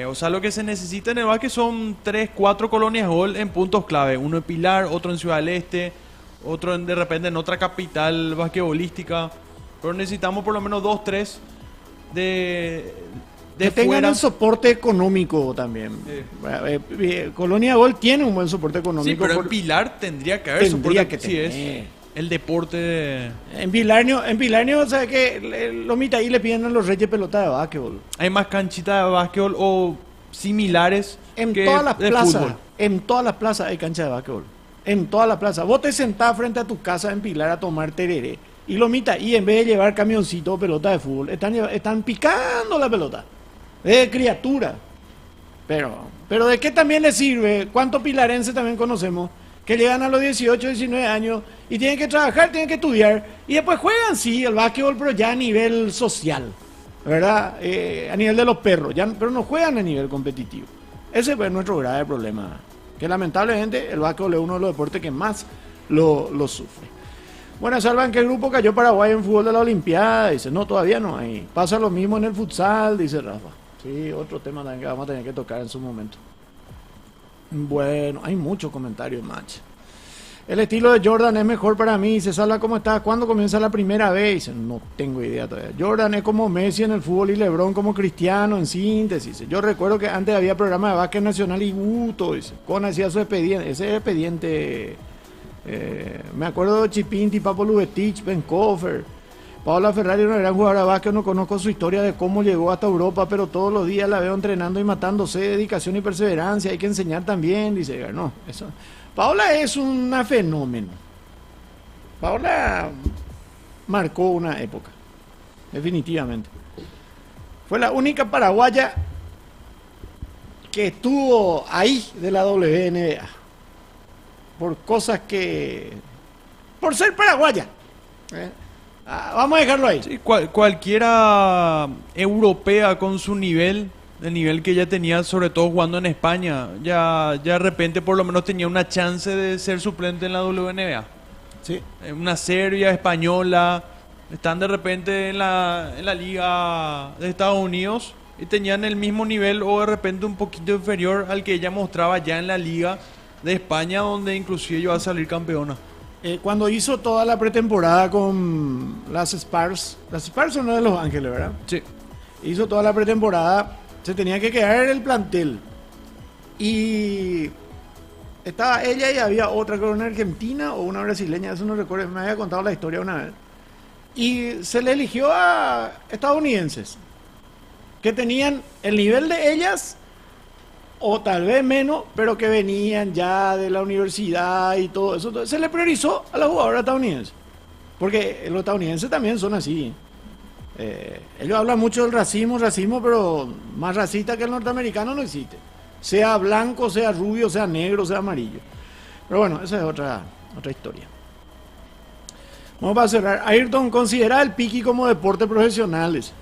O sea, lo que se necesita en el básquet son 3, 4 colonias gol en puntos clave. Uno en Pilar, otro en Ciudad del Este, otro de repente en otra capital basquetbolística. Pero necesitamos por lo menos 2, 3 de que tengan el soporte económico también. Colonia Gol tiene un buen soporte económico. Sí, pero en Pilar tendría que haber soporte. Que sí, es el deporte. En Pilarnio, ¿sabes qué? Los mitaí le piden a los Reyes pelota de básquetbol. Hay más canchitas de básquetbol o similares en que todas las plazas. Fútbol. En todas las plazas hay cancha de básquetbol. En todas las plazas. Vos te sentás frente a tu casa en Pilar a tomar tereré. Y los mitaí, en vez de llevar camioncito o pelota de fútbol, están picando la pelota. Es criatura. Pero ¿de qué también le sirve? ¿Cuántos pilarenses también conocemos que llegan a los 18, 19 años y tienen que trabajar, tienen que estudiar y después juegan, sí, el básquetbol, pero ya a nivel social, ¿verdad? A nivel de los perros, pero no juegan a nivel competitivo. Ese es nuestro grave problema, que lamentablemente el básquetbol es uno de los deportes que más lo sufre. Bueno, salvan que el grupo cayó Paraguay en fútbol de la Olimpiada. Dice, no, todavía no hay. Pasa lo mismo en el futsal, dice Rafa. Sí, otro tema también que vamos a tener que tocar en su momento. Bueno, hay muchos comentarios, match. El estilo de Jordan es mejor para mí. Dice, Sala, ¿cómo estás? ¿Cuándo comienza la primera vez? Dice, no tengo idea todavía. Jordan es como Messi en el fútbol y LeBron como Cristiano, en síntesis. Dice, yo recuerdo que antes había programa de básquet nacional y gusto. Dice, Con hacía su expediente. Ese expediente... me acuerdo de Chipinti, Papo Lubetich, Ben Koffer, Paola Ferrari, una gran jugadora de básquet. No conozco su historia de cómo llegó hasta Europa, pero todos los días la veo entrenando y matándose. Dedicación y perseverancia, hay que enseñar también. Dice, no, eso. Paola es una fenómeno. Paola marcó una época, definitivamente. Fue la única paraguaya que estuvo ahí de la WNBA. Por cosas que... Por ser paraguaya. Vamos a dejarlo ahí. Sí, cualquiera europea con su nivel, el nivel que ella tenía, sobre todo jugando en España, ya de repente por lo menos tenía una chance de ser suplente en la WNBA. Sí. Una serbia, española, están de repente en la liga de Estados Unidos y tenían el mismo nivel o de repente un poquito inferior al que ella mostraba ya en la liga de España, donde inclusive iba a salir campeona. Cuando hizo toda la pretemporada con las Spurs son de Los Ángeles, ¿verdad? Sí. Hizo toda la pretemporada, se tenía que quedar en el plantel. Y estaba ella y había otra, creo, una argentina o una brasileña, eso no recuerdo, me había contado la historia una vez. Y se le eligió a estadounidenses que tenían el nivel de ellas o tal vez menos, pero que venían ya de la universidad y todo eso. Entonces se le priorizó a la jugadora estadounidense. Porque los estadounidenses también son así. Ellos hablan mucho del racismo, pero más racista que el norteamericano no existe. Sea blanco, sea rubio, sea negro, sea amarillo. Pero bueno, esa es otra historia. Vamos a cerrar. Ayrton, ¿considera el piqui como deporte profesionales?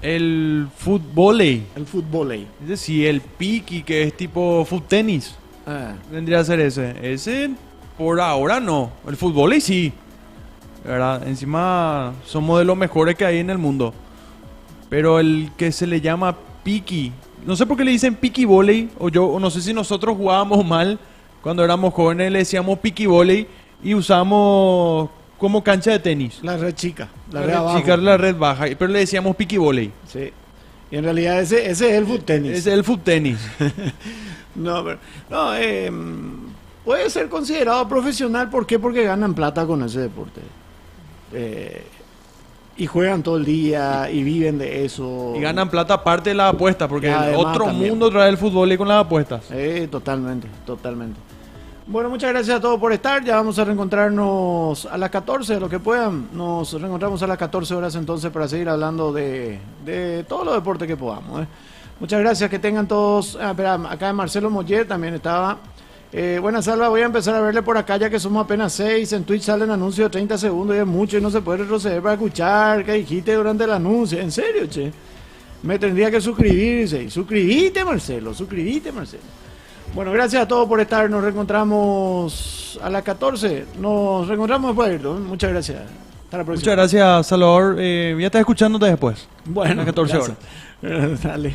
El fútbol. El fútbol. Es decir, el piqui, que es tipo foot tenis. Vendría a ser ese. Ese, por ahora no. El fútbol sí. ¿Verdad? Encima somos de los mejores que hay en el mundo. Pero el que se le llama piqui, no sé por qué le dicen piqui volley, o no sé si nosotros jugábamos mal cuando éramos jóvenes, le decíamos piqui volley y usamos como cancha de tenis. La red chica, la red chica, la red baja, pero le decíamos piqui volley. Sí. Y en realidad ese es el foot tenis. Ese es el foot tenis. Puede ser considerado profesional. ¿Por qué? Porque ganan plata con ese deporte. Y juegan todo el día y viven de eso. Y ganan plata aparte de la apuesta, porque otro también. Mundo trae el fútbol y con las apuestas. Totalmente. Bueno, muchas gracias a todos por estar. Ya vamos a reencontrarnos a las 14, lo que puedan. Nos reencontramos a las 14 horas entonces para seguir hablando de todos los deportes que podamos. Muchas gracias, que tengan todos. Espera, acá Marcelo Moller también estaba. Buenas, Salva, voy a empezar a verle por acá ya que somos apenas 6. En Twitch salen anuncios de 30 segundos y es mucho y no se puede retroceder para escuchar qué dijiste durante el anuncio. En serio, che. Me tendría que suscribirse. Suscribite, Marcelo. Bueno, gracias a todos por estar. Nos reencontramos a las 14. Nos reencontramos después, ¿no? Muchas gracias. Hasta la próxima. Muchas gracias, Salvador. Ya estás escuchándote después. Bueno, a las 14 horas. Dale.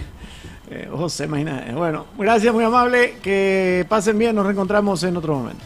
José, imagínate. Bueno, gracias, muy amable. Que pasen bien. Nos reencontramos en otro momento.